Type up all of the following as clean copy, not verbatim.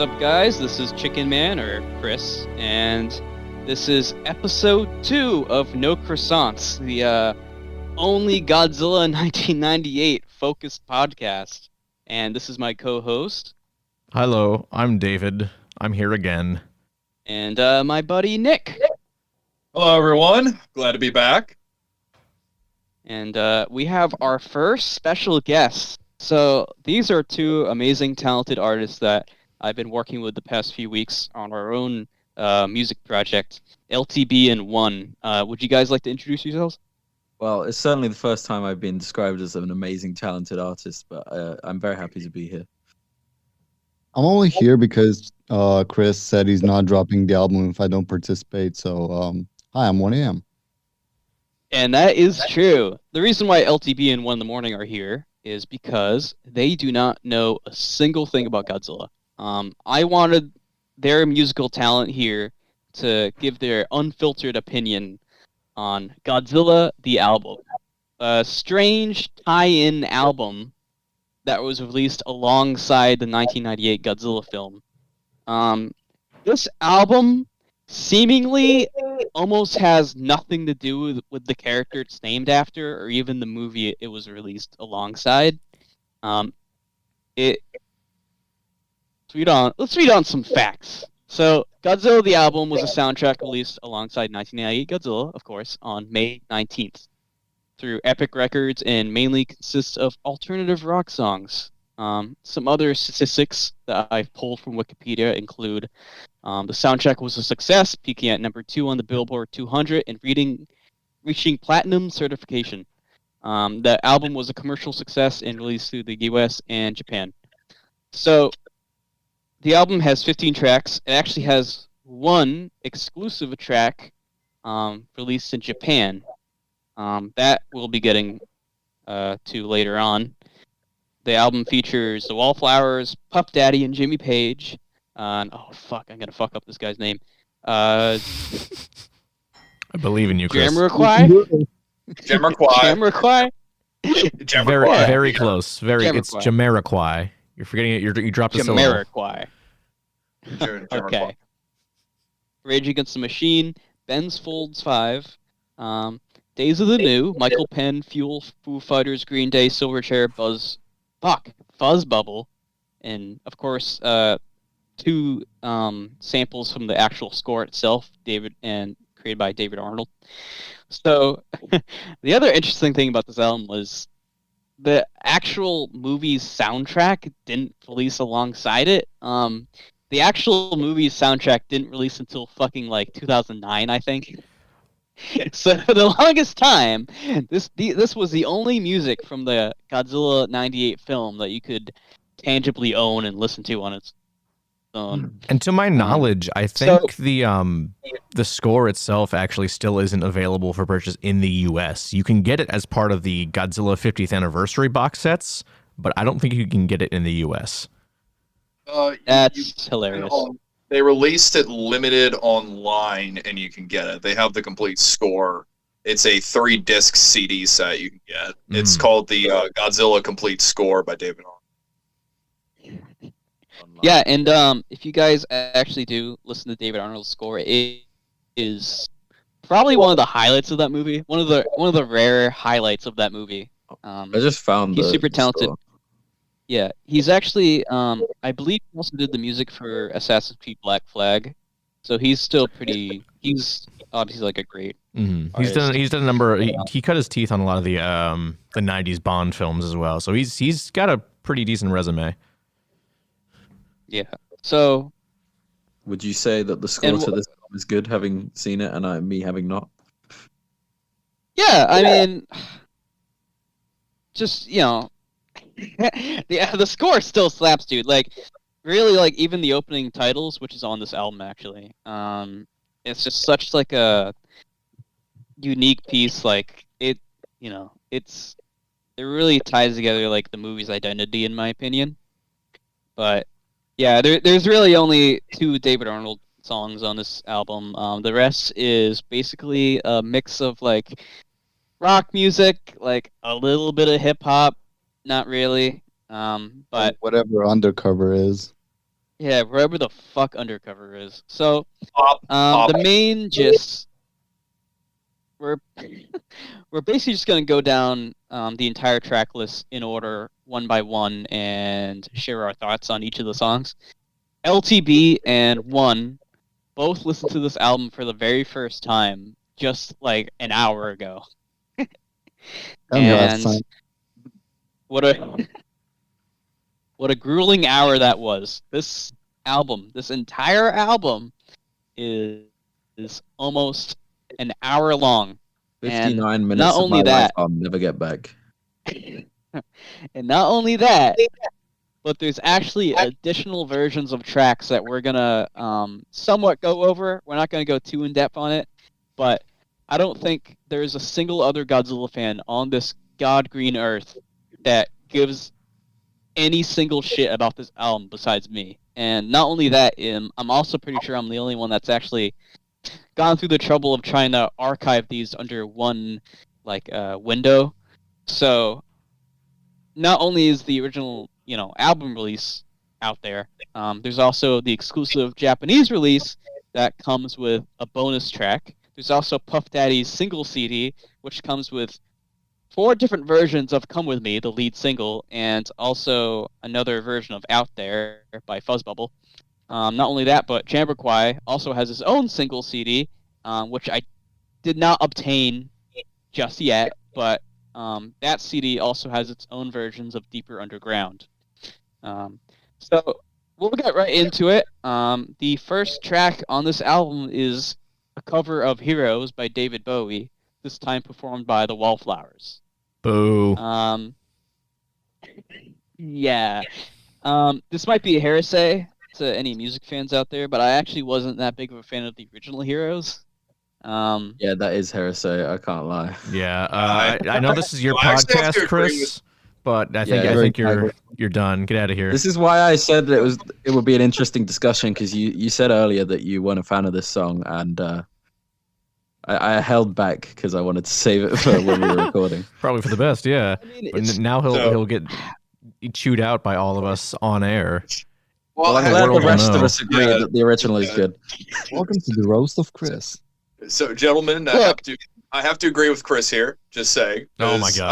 up, guys? This is Chicken Man, or Chris, and this is episode 2 of No Croissants, the only Godzilla 1998 focused podcast. And this is my co-host. Hello, I'm David. I'm here again. And my buddy Nick. Hello, everyone. Glad to be back. And we have our first special guest. So these are two amazing, talented artists that I've been working with the past few weeks on our own music project, LTB and ONE. Would you guys like to introduce yourselves? Well, it's certainly the first time I've been described as an amazing, talented artist, but I'm very happy to be here. I'm only here because Chris said he's not dropping the album if I don't participate. So, hi, I'm 1AM. And that is true. The reason why LTB and ONE in the Morning are here is because they do not know a single thing about Godzilla. I wanted their musical talent here to give their unfiltered opinion on Godzilla, the album. A strange tie-in album that was released alongside the 1998 Godzilla film. This album seemingly almost has nothing to do with the character it's named after, or even the movie it was released alongside. Let's read on some facts. So, Godzilla the album was a soundtrack released alongside 1998 Godzilla, of course, on May 19th. Through Epic Records, and mainly consists of alternative rock songs. Some other statistics that I've pulled from Wikipedia include the soundtrack was a success, peaking at number 2 on the Billboard 200 and reaching platinum certification. The album was a commercial success and released through the US and Japan. So, the album has 15 tracks. It actually has one exclusive track released in Japan. That we'll be getting to later on. The album features The Wallflowers, Puff Daddy, and Jimmy Page. I'm gonna fuck up this guy's name. I believe in you, Chris. Jamiroquai? Jamiroquai. Jamiroquai. Very close. It's Jamiroquai. You're forgetting it. You dropped a syllable. Jamiroquai. Okay. Rage Against the Machine, Ben's Folds 5, Days of the New, Michael Penn, Fuel, Foo Fighters, Green Day, Silverchair, Fuzz Bubble, and of course, 2 samples from the actual score itself, created by David Arnold. So, the other interesting thing about this album was the actual movie's soundtrack didn't release alongside it. The actual movie's soundtrack didn't release until fucking 2009, I think. So for the longest time, this was the only music from the Godzilla 98 film that you could tangibly own and listen to on its own. And to my knowledge, I think the score itself actually still isn't available for purchase in the US. You can get it as part of the Godzilla 50th anniversary box sets, but I don't think you can get it in the US. That's hilarious. They released it limited online, and you can get it. They have the complete score. It's a 3-disc CD set you can get. It's called the Godzilla Complete Score by David Arnold. Yeah, and if you guys actually do listen to David Arnold's score, it is probably one of the highlights of that movie. One of the rare highlights of that movie. I just found he's super talented. score. Yeah, he's actually, I believe he also did the music for Assassin's Creed Black Flag, so he's still he's obviously a great artist. He's done a number, he cut his teeth on a lot of the 90s Bond films as well, so he's got a pretty decent resume. Yeah, so... Would you say that the score to this film is good, having seen it, and me having not? Yeah, I mean... Just, the score still slaps, dude. Really, even the opening titles, which is on this album, actually. It's just such, a unique piece. It really ties together, the movie's identity, in my opinion. But, yeah, there's really only 2 David Arnold songs on this album. The rest is basically a mix of, rock music, a little bit of hip-hop, not really, but whatever Undercover is. Yeah, wherever the fuck Undercover is. So, Pop. the main gist, we're we're basically just gonna go down the entire track list in order, one by one, and share our thoughts on each of the songs. LTB and ONE both listened to this album for the very first time just like an hour ago. Tell me last And time. what a what a grueling hour that was. This entire album is almost an hour long. 59 And minutes not of only my life that, I'll never get back. and not only that, but there's actually additional versions of tracks that we're gonna somewhat go over. We're not gonna go too in depth on it, but I don't think there's a single other Godzilla fan on this god green earth that gives any single shit about this album besides me. And not only that, I'm also pretty sure I'm the only one that's actually gone through the trouble of trying to archive these under one window. So not only is the original album release out there, there's also the exclusive Japanese release that comes with a bonus track. There's also Puff Daddy's single CD, which comes with 4 different versions of Come With Me, the lead single, and also another version of Out There by Fuzzbubble. Not only that, but Jamiroquai also has his own single CD, which I did not obtain just yet, but that CD also has its own versions of Deeper Underground. So we'll get right into it. The first track on this album is a cover of Heroes by David Bowie, this time performed by the Wallflowers. Boo. Yeah. This might be a heresy to any music fans out there, but I actually wasn't that big of a fan of the original Heroes. Yeah, that is heresy. I can't lie. Yeah, I know this is your I actually have to podcast, agree Chris, but I Yeah, think you're done. Get out of here. This is why I said that it would be an interesting discussion, because you said earlier that you weren't a fan of this song, and I held back because I wanted to save it for when we were recording. Probably for the best, yeah. I mean, But now he'll get chewed out by all of us on air. Well, I'm the glad the world will rest of know. us agree that the original is good. Welcome to the roast of Chris. So, gentlemen, I have to agree with Chris here. Just saying. Oh my 'cause God.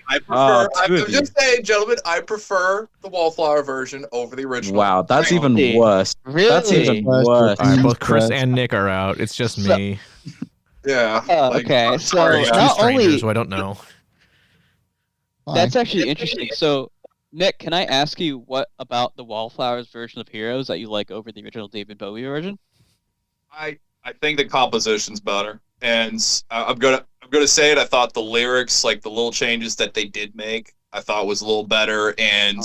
I prefer. two I'm of just saying, gentlemen. I prefer the Wallflower version over the original. Wow, that's even Really? worse. really? That's even worse. All right, both Chris Chris. and Nick are out. It's just So- me. Yeah. Okay, I'm so sorry, There's guys. two not strangers only who I don't know. that's actually interesting. So, Nick, can I ask you what about the Wallflowers version of Heroes that you like over the original David Bowie version? I think the composition's better, and I'm gonna say it. I thought the lyrics, like the little changes that they did make, I thought was a little better, and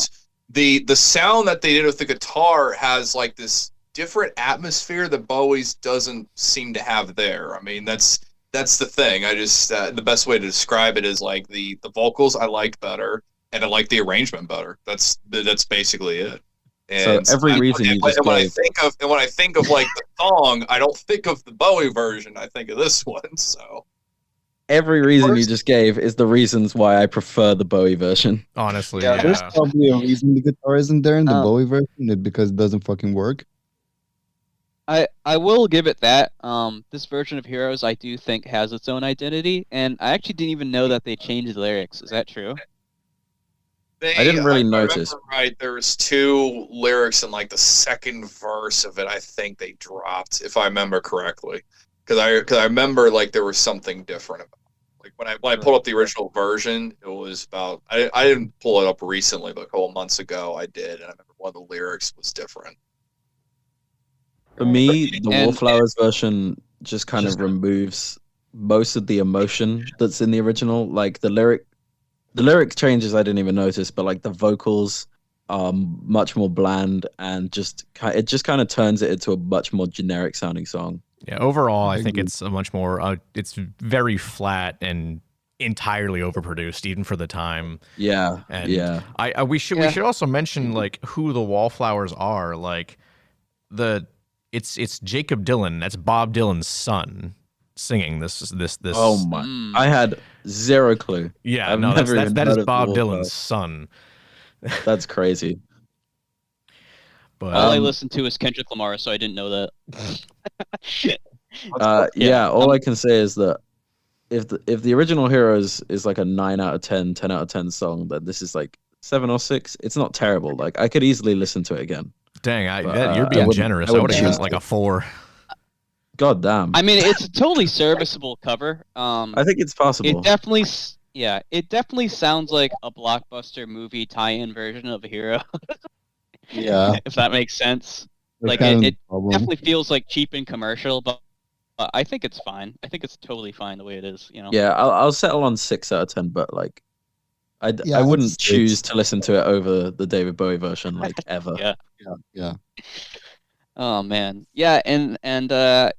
the sound that they did with the guitar has like this different atmosphere that Bowie's doesn't seem to have there. I mean, that's the thing. I just the best way to describe it is like the vocals I liked better, and I like the arrangement better. That's basically it. And So every reason you just when I gave. think of like the song, I don't think of the Bowie version. I think of this one. So Every reason you just gave is the reasons why I prefer the Bowie version. Honestly, Yeah, there's yeah. probably a reason the guitar isn't there in the Um, Bowie version. It's because it doesn't fucking work. I will give it that. This version of Heroes I do think has its own identity, and I actually didn't even know that they changed the lyrics. Is that true? I didn't really if notice. remember right, there was 2 lyrics in like the second verse of it. I think they dropped, if I remember correctly, because I remember like there was something different about it. Like when I pulled up the original version, it was about I didn't pull it up recently, but a couple months ago I did, and I remember one of the lyrics was different. For me, the And- Wallflowers version just kind of removes most of the emotion that's in the original. Like the lyric changes I didn't even notice, but like the vocals are much more bland, and it just kind of turns it into a much more generic sounding song. Yeah, overall, I I think agree. it's a much more. It's very flat and entirely overproduced, even for the time. Yeah, And yeah. we should also mention like who the Wallflowers are. Like it's Jacob Dylan. That's Bob Dylan's son singing this. Oh my! I had zero clue. Yeah, I've no, never even that heard is of the Bob Wallflowers. Dylan's son. That's crazy. But All I listened to is Kendrick Lamar, so I didn't know that. All I can say is that if the original Heroes is like a 9 out of 10, 10 out of 10 song, then this is like 7 or 6. It's not terrible. Like I could easily listen to it again. dang, But, you're being generous. I would have given it like a 4. God damn. I mean, it's a totally serviceable cover. I think it's possible. It definitely sounds like a blockbuster movie tie-in version of a hero. Yeah. If that makes sense. That's Like kind of it the problem. definitely feels like cheap and commercial, but I think it's fine. I think it's totally fine the way it is. You know. Yeah, I'll settle on 6 out of 10, but like, I Yeah, wouldn't it's- choose to listen to it over the David Bowie version, like ever. Yeah. Yeah. Oh man, yeah, and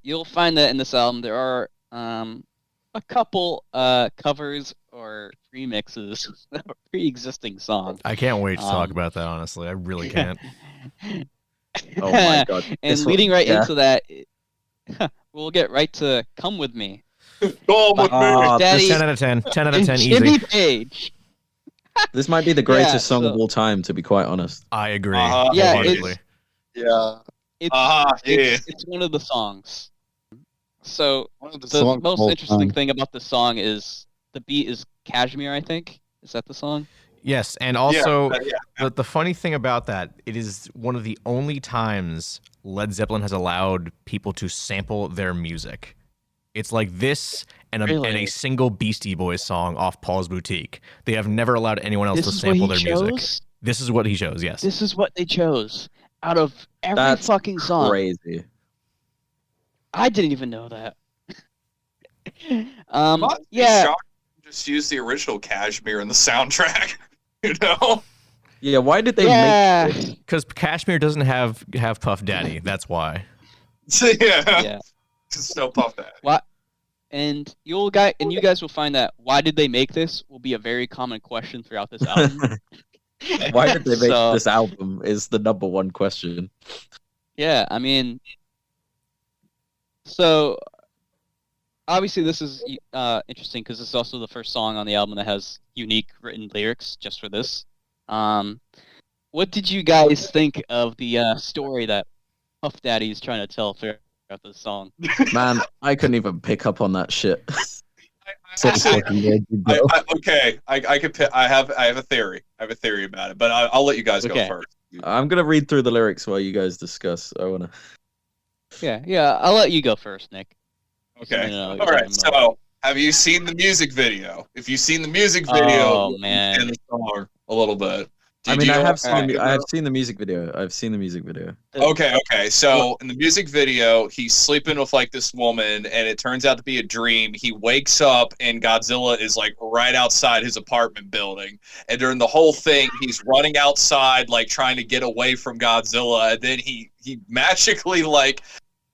you'll find that in this album there are a couple covers or remixes of a pre-existing song. I can't wait to talk Um, about that. Honestly, I really can't. Oh my god! And This one- leading right yeah. into that, we'll get right to "Come With Me." Go on with me. Ah, Daddy 10 out of 10. 10 out of 10. Jimmy Easy. Page. This might be the greatest Yeah, song of so- all time, to be quite honest. I agree. Yeah, wholeheartedly. Yeah. It's, Yeah. it's one of the songs. So One of the the songs most of all interesting time. thing about the song is the beat is Kashmir, I think. Is that the song? Yes, and also yeah. the funny thing about that, it is one of the only times Led Zeppelin has allowed people to sample their music. It's like this and a Really? single Beastie Boys song off Paul's Boutique. They have never allowed anyone else This to is what sample he their music. chose? This is what he chose, yes. This is what they chose out of every That's fucking song. Crazy. I didn't even know that. Not yeah. shocked to just use the original Kashmir in the soundtrack. You know? Yeah, why did they Yeah. make this? Because Kashmir doesn't have Puff Daddy. That's why. yeah. Yeah. Just no Puff Daddy. And you guys will find that why did they make this will be a very common question throughout this album. Why did they make So- this album is the number one question. Yeah, I mean, so obviously this is interesting because it's also the first song on the album that has unique written lyrics just for this. What did you guys think of the story that Puff Daddy is trying to tell throughout this song? Man, I couldn't even pick up on that shit. So Actually, fucking good, bro. I could pick, I have a theory. I have a theory about it, but I'll let you guys go Okay. first. I'm gonna read through the lyrics while you guys discuss. I wanna. Yeah, I'll let you go first, Nick. Okay. No, All you're right. talking about- So, have you seen the music video? If you've seen the music video, Oh, man. and the song a little bit. I mean, I have Alright. seen the music video. I've seen the music video. Okay. So in the music video, he's sleeping with like this woman, and it turns out to be a dream. He wakes up, and Godzilla is like right outside his apartment building. And during the whole thing, he's running outside, like trying to get away from Godzilla. And then he magically like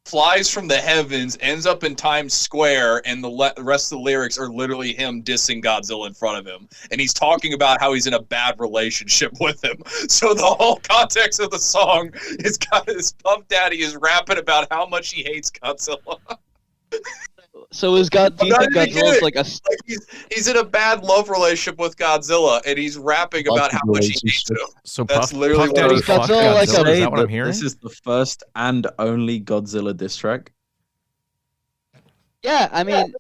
flies from the heavens, ends up in Times Square, and the rest of the lyrics are literally him dissing Godzilla in front of him. And he's talking about how he's in a bad relationship with him. So the whole context of the song is Puff Daddy is rapping about how much he hates Godzilla. So do you not think even Godzilla's kidding. like a Like he's in a bad love relationship with Godzilla, and he's rapping about how much he hates him. So That's Puff literally Daddy what it is. fucked Godzilla like Godzilla. a- Is that what I'm That hearing? This is the first and only Godzilla diss track. Yeah, I mean,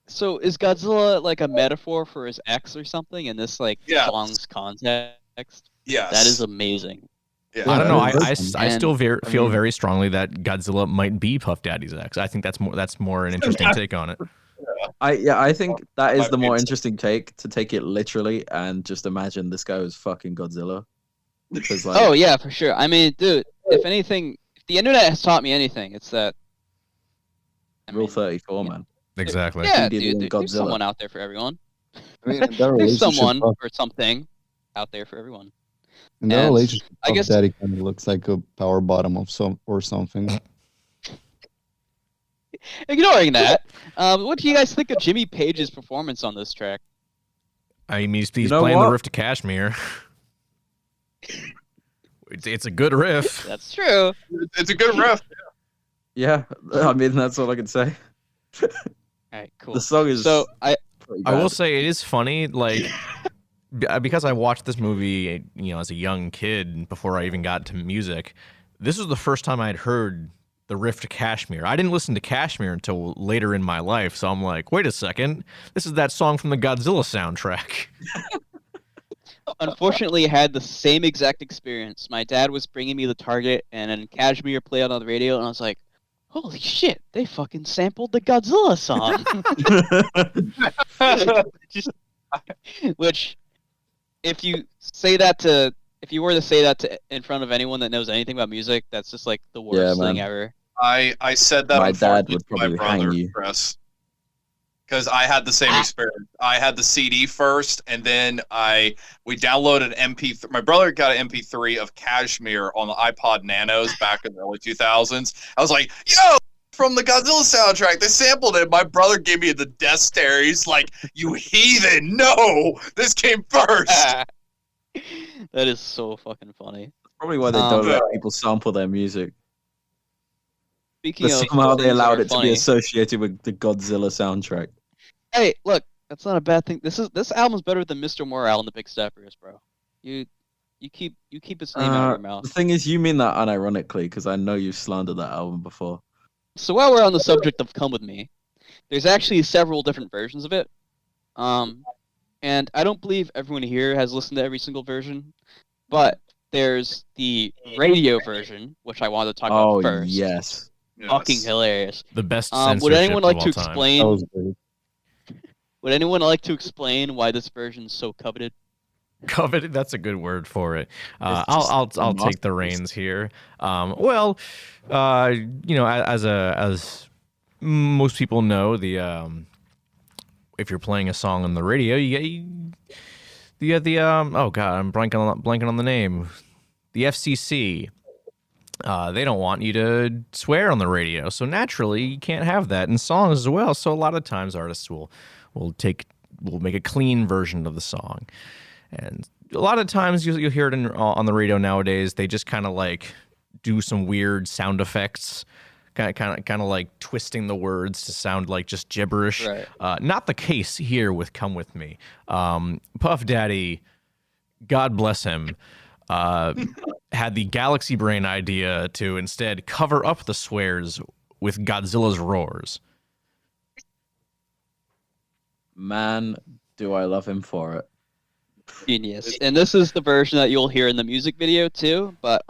so is Godzilla like a metaphor for his ex or something in this like Yes. song's context? Yes. That is amazing. Yeah. I don't know. that I is awesome. still feel mean- very strongly that Godzilla might be Puff Daddy's ex. I think that's more an interesting take on it. I think that is Might the be more upset. interesting take, to take it literally and just imagine this guy was fucking Godzilla. Because like, Oh yeah, for sure. I mean, dude, if anything, if the internet has taught me anything, it's that. I Rule mean, 34, man. Exactly. Yeah, P. Diddy dude, and there's Godzilla. someone out there for everyone. I mean, in that There's relationship, someone Puff- or something out there for everyone. in that and relationship, I Puff guess- Daddy kind of looks like a power bottom of something. Ignoring that, what do you guys think of Jimmy Page's performance on this track? I mean, he's know playing what? the riff to Kashmir. It's a good riff. That's true. It's a good riff. Yeah, I mean that's all I can say. All right, cool. The song is So pretty I will bad. say it is funny. Like because I watched this movie, as a young kid before I even got to music. This was the first time I'd heard the riff to Kashmir. I didn't listen to Kashmir until later in my life, so I'm like, wait a second, this is that song from the Godzilla soundtrack. Unfortunately, I had the same exact experience. My dad was bringing me the Target, and then Kashmir played on the radio, and I was like, holy shit, they fucking sampled the Godzilla song. Which, if you were to say that in front of anyone that knows anything about music, that's just like the worst thing ever. I said that My dad unfortunately would to my probably brother, hang you. Chris. Because I had the same experience. I had the CD first, and then we downloaded MP3. My brother got an MP3 of Kashmir on the iPod Nanos back in the early 2000s. I was like, yo, from the Godzilla soundtrack, they sampled it. My brother gave me the death stare. He's like, you heathen, no, this came first. That is so fucking funny. Probably why they don't let people sample their music. Speaking But of somehow they things that allowed are it to funny, be associated with the Godzilla soundtrack. Hey, look, that's not a bad thing. This album's better than Mr. Morale and the Big Steppers, bro. You keep its name out of your mouth. The thing is, you mean that unironically, because I know you've slandered that album before. So while we're on the subject of Come With Me, there's actually several different versions of it. And I don't believe everyone here has listened to every single version, but there's the radio version, which I wanted to talk about first. Yes. Fucking hilarious. The best censorship would anyone like of to all time. explain? That was great. Would anyone like to explain why this version's so coveted? Coveted, that's a good word for it. It's I'll just take the reins here. As most people know, if you're playing a song on the radio, you get oh god, I'm blanking on the name. The FCC. They don't want you to swear on the radio, so naturally you can't have that in songs as well. So a lot of times artists will make a clean version of the song, and a lot of times you'll hear it on the radio nowadays. They just kind of like do some weird sound effects, kind of like twisting the words to sound like just gibberish. Right. Not the case here with "Come With Me." Puff Daddy, God bless him, had the galaxy brain idea to instead cover up the swears with Godzilla's roars. Man, do I love him for it. Genius. And this is the version that you'll hear in the music video too, but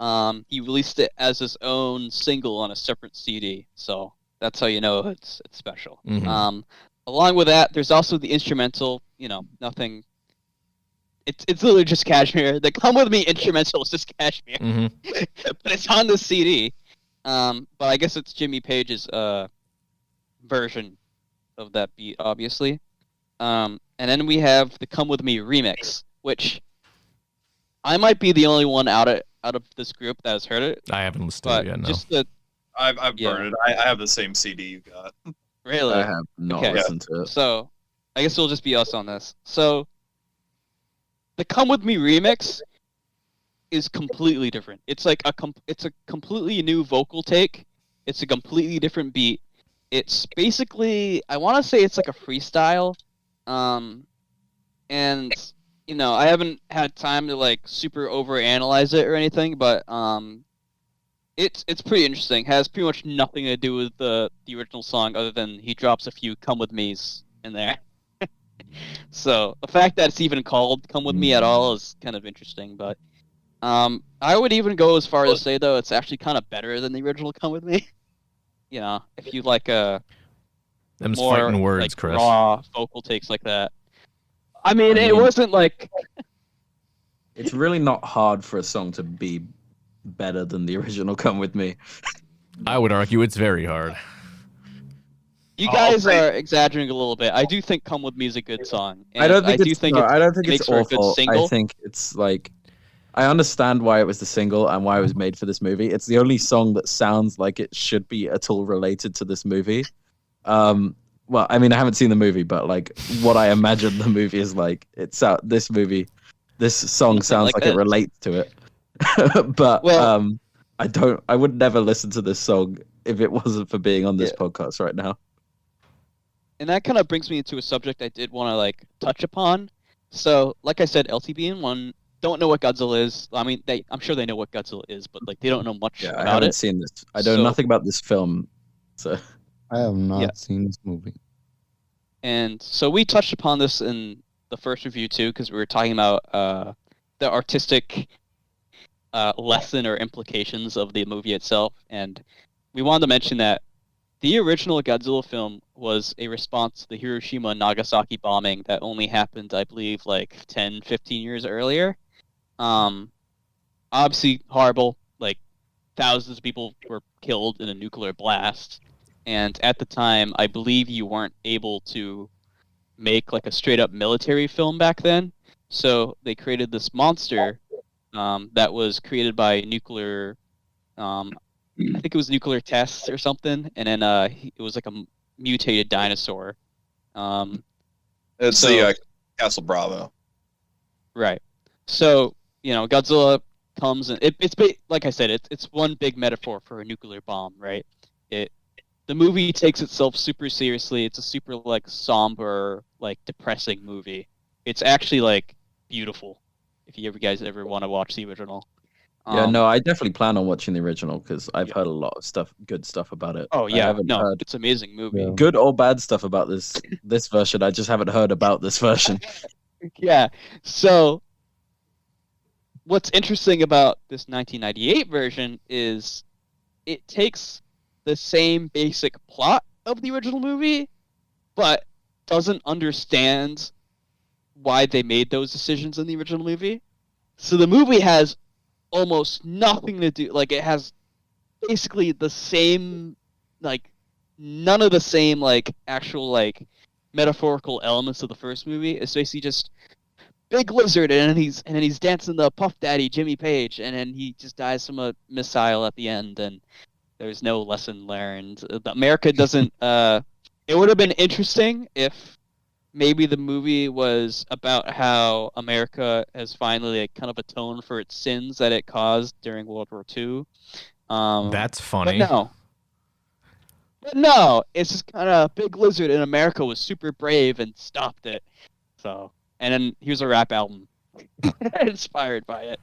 he released it as his own single on a separate CD, so that's how you know it's special. Mm-hmm. Along with that, there's also the instrumental. Nothing. It's literally just Kashmir. The "Come With Me" instrumental is just Kashmir, but it's on the CD. But I guess it's Jimmy Page's version of that beat, obviously. And then we have the "Come With Me" remix, which I might be the only one out of this group that has heard it. I haven't listened to it yet. No. Just the I've heard it. I have the same CD you got. really. I have not listened to it. So I guess it'll just be us on this. So the "Come With Me" remix is completely different. It's like it's a completely new vocal take. It's a completely different beat. It's basically, I want to say it's like a freestyle. And I haven't had time to like super overanalyze it or anything, but it's pretty interesting. Has pretty much nothing to do with the original song other than he drops a few "Come With Me's" in there. So the fact that it's even called "Come With Me" at all is kind of interesting, but I would even go as far as to say though it's actually kind of better than the original "Come With Me." If you like Them's more fighting words, like Chris. raw vocal takes like that. I mean, it wasn't like It's really not hard for a song to be better than the original "Come With Me." I would argue it's very hard. you guys are exaggerating a little bit. I do think "Come With Me" is a good song. And I don't think it makes it's for a good awful. single. I think it's like, I understand why it was the single and why it was made for this movie. It's the only song that sounds like it should be at all related to this movie. Well, I mean, I haven't seen the movie, but like what I imagine the movie is like, this song sounds like it relates to it. But I would never listen to this song if it wasn't for being on this podcast right now. And that kind of brings me into a subject I did want to like touch upon. So, like I said, LTB and ONE don't know what Godzilla is. I mean, I'm sure they know what Godzilla is, but like they don't know much Yeah, I about haven't it. seen this. I know So- nothing about this film. So I have not Yeah. seen this movie. And so we touched upon this in the first review too, because we were talking about the artistic lesson or implications of the movie itself, and we wanted to mention that the original Godzilla film was a response to the Hiroshima and Nagasaki bombing that only happened, I believe, like 10, 15 years earlier. Obviously horrible, like thousands of people were killed in a nuclear blast. And at the time, I believe you weren't able to make like a straight up military film back then. So they created this monster that was created by nuclear, I think it was nuclear tests or something. And then it was like a mutated dinosaur. It's So- the Castle Bravo. Right. So, Godzilla comes and like I said, it's one big metaphor for a nuclear bomb, right? The movie takes itself super seriously. It's a super like somber, like depressing movie. It's actually like beautiful. If you guys ever want to watch the original. yeah, no, I definitely plan on watching the original because I've heard a lot of good stuff about it. Oh I yeah, haven't no, heard it's an amazing movie. Yeah. good or bad stuff about this version. I just haven't heard about this version. Yeah. So, what's interesting about this 1998 version is it takes the same basic plot of the original movie, but doesn't understand why they made those decisions in the original movie. So the movie has almost nothing to do. Like it has basically the same, like none of the same like actual like metaphorical elements of the first movie. It's basically just big lizard, and then he's dancing the Puff Daddy Jimmy Page, and then he just dies from a missile at the end, and there's no lesson learned. America doesn't. It would have been interesting if maybe the movie was about how America has finally like, kind of atoned for its sins that it caused during World War II. That's funny. But no, it's just kind of big lizard, and America was super brave and stopped it. So, and then here's a rap album inspired by it.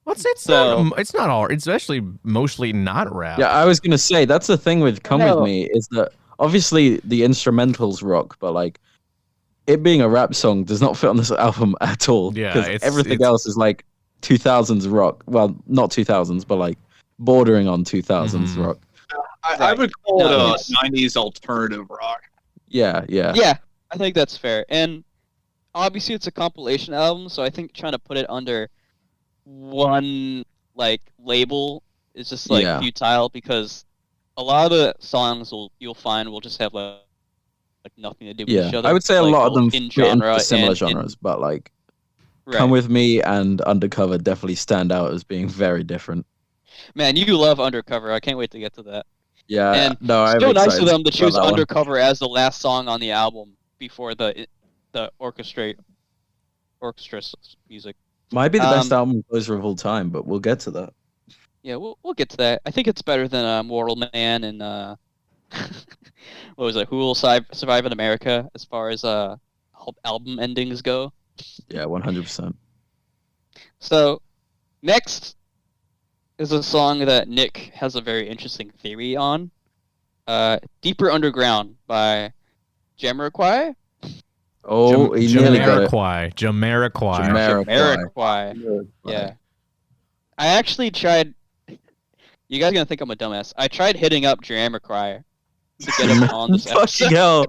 It's So- not. It's not all. It's actually mostly not rap. Yeah, I was gonna say that's the thing with Come No. With Me is that obviously the instrumentals rock, but like it being a rap song does not fit on this album at all. Yeah, because everything it's- else is like 2000s rock. Well, not 2000s, but like bordering on 2000s Mhm. rock. I Right. would call No, it a it's- 90s alternative rock. Yeah, yeah. Yeah, I think that's fair. And obviously, it's a compilation album, so I think trying to put it under one like label is just like Yeah. futile because a lot of the songs you'll find will just have like nothing to do with each Yeah, other. I would say a like, lot of them in fit into genre similar and genres, but like right. Come With Me and Undercover definitely stand out as being very different. Man, you love Undercover. I can't wait to get to that. Yeah, And no, I'm Still nice excited of them to about choose that one. Undercover as the last song on the album before the orchestra music. Might be the best Um, album closer of all time, but we'll get to that. Yeah, we'll get to that. I think it's better than Mortal Man and what was it? Who Will Survive in America as far as album endings go. Yeah, 100%. So next is a song that Nick has a very interesting theory on. Deeper Underground by Jamiroquai. Oh, he nearly got it. Jamiroquai. Jamiroquai. Yeah. I actually tried. You guys are gonna think I'm a dumbass. I tried hitting up Jamiroquai to get him on this Fucking episode. hell.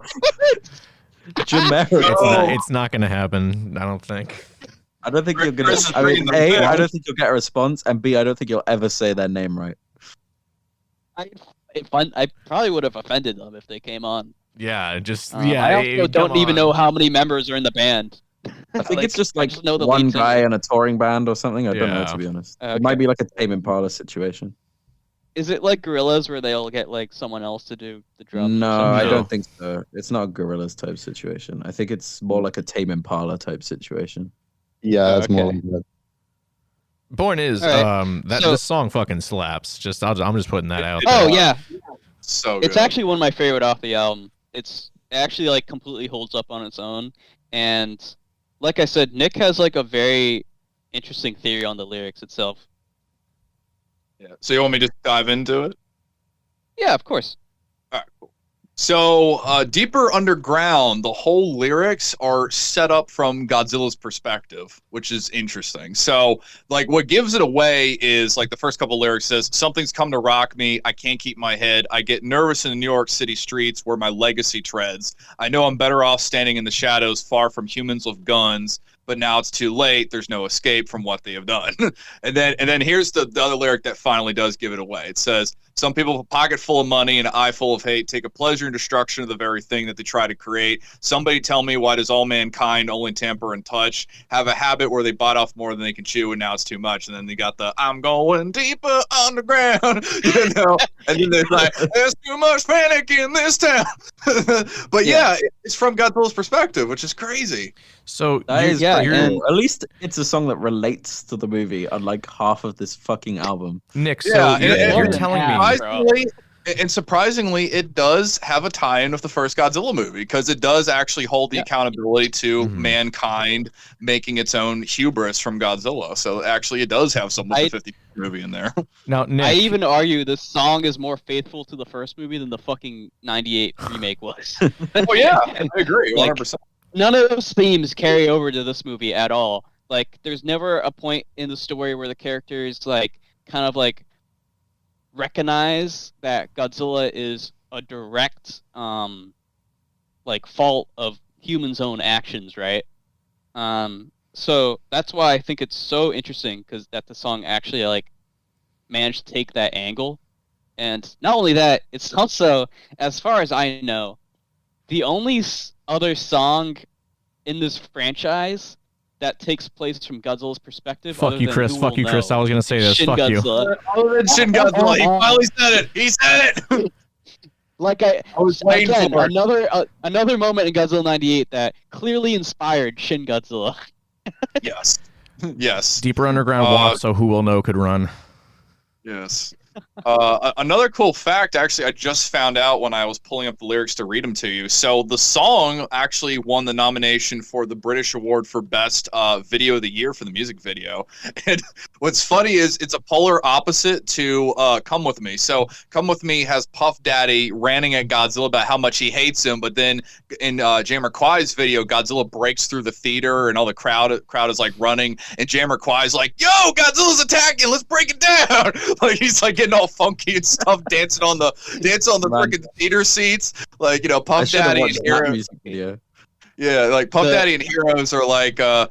Jamiroquai. It's not going to happen. I don't think. I don't think you're gonna. Chris is I mean, bringing them A, down. I don't think you'll get a response, and B, I don't think you'll ever say their name right. I probably would have offended them if they came on. Yeah, just I also don't even know how many members are in the band. I think it's just I like just know the one lead singer. guy in a touring band or something. I don't know, Yeah. to be honest. Okay. It might be like a Tame Impala situation. Is it like Gorillas where they'll get like someone else to do the drums? or No, something? I No. don't think so. It's not a Gorillaz type situation. I think it's more like a Tame Impala type situation. Yeah, it's more okay. like that. Point is, All right. that So- this song fucking slaps. I'm just putting that out. Oh there. yeah, So good. it's actually one of my favorite off the album. It actually like completely holds up on its own, and like I said, Nick has like a very interesting theory on the lyrics itself. Yeah. So you want me to dive into it? Yeah, of course. All right, cool. So, deeper underground, the whole lyrics are set up from Godzilla's perspective, which is interesting. So, like, what gives it away is like the first couple lyrics says, "Something's come to rock me. I can't keep my head. I get nervous in the New York City streets where my legacy treads. I know I'm better off standing in the shadows, far from humans with guns. But now it's too late. There's no escape from what they have done." and then here's the other lyric that finally does give it away. It says, "Some people with a pocket full of money and an eye full of hate take a pleasure in destruction of the very thing that they try to create. Somebody tell me, why does all mankind only tamper and touch, have a habit where they bite off more than they can chew, and now it's too much." And then they got the "I'm going deeper underground," and then they're like, "There's too much panic in this town." But yeah, it's from Godzilla's perspective, which is crazy. So That is yeah, pretty and- cool. At least it's a song that relates to the movie, unlike half of this fucking album. Nick, so Yeah, you're and- telling me. Surprisingly, it does have a tie-in with the first Godzilla movie, because it does actually hold the accountability to mankind making its own hubris from Godzilla. So actually, it does have some of the 50 movie in there. Now, Nick, I even argue this song is more faithful to the first movie than the fucking '98 remake was. Oh yeah, I agree, 100%. None of those themes carry over to this movie at all. Like, there's never a point in the story where the characters like kind of like recognize that Godzilla is a direct like fault of humans' own actions, right? So that's why I think it's so interesting, because that the song actually like managed to take that angle. And not only that, it's also, as far as I know, the only other song in this franchise that takes place from Godzilla's perspective. fuck you, Chris. Fuck you, Chris. I was gonna say this. Shin Fuck Godzilla. Other than Shin Godzilla, he finally said it. He said it. Like I was waiting again, for it. another moment in Godzilla '98 that clearly inspired Shin Godzilla. Yes. Yes. Deeper underground walk, so who will know could run. Yes. Another cool fact, actually, I just found out when I was pulling up the lyrics to read them to you. So the song actually won the nomination for the British Award for Best Video of the Year for the music video. And what's funny is it's a polar opposite to Come With Me. So Come With Me has Puff Daddy ranting at Godzilla about how much he hates him, but then in Jamiroquai's video, Godzilla breaks through the theater and all the crowd is like running, and Jamiroquai's like, "Yo, Godzilla's attacking, let's break it down." Like, he's like getting all funky and stuff, dancing on the freaking theater seats, like, Puff Daddy and Hero. Music video. Yeah, like Puff Daddy and Heroes are like, yo,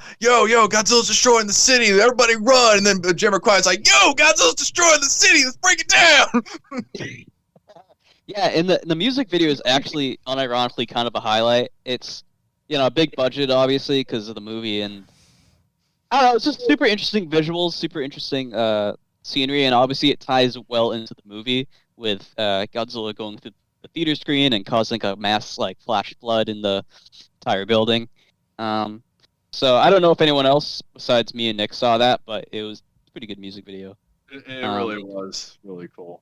Godzilla's destroying the city, everybody run, and then Jamiroquai's like, "Yo, Godzilla's destroying the city, let's break it down." Yeah, and the music video is actually unironically kind of a highlight. It's a big budget, obviously, because of the movie, and I don't know, it's just super interesting visuals, super interesting scenery, and obviously it ties well into the movie with Godzilla going through the theater screen and causing a mass like flash flood in the entire building. So I don't know if anyone else besides me and Nick saw that, but it was a pretty good music video. It really was really cool.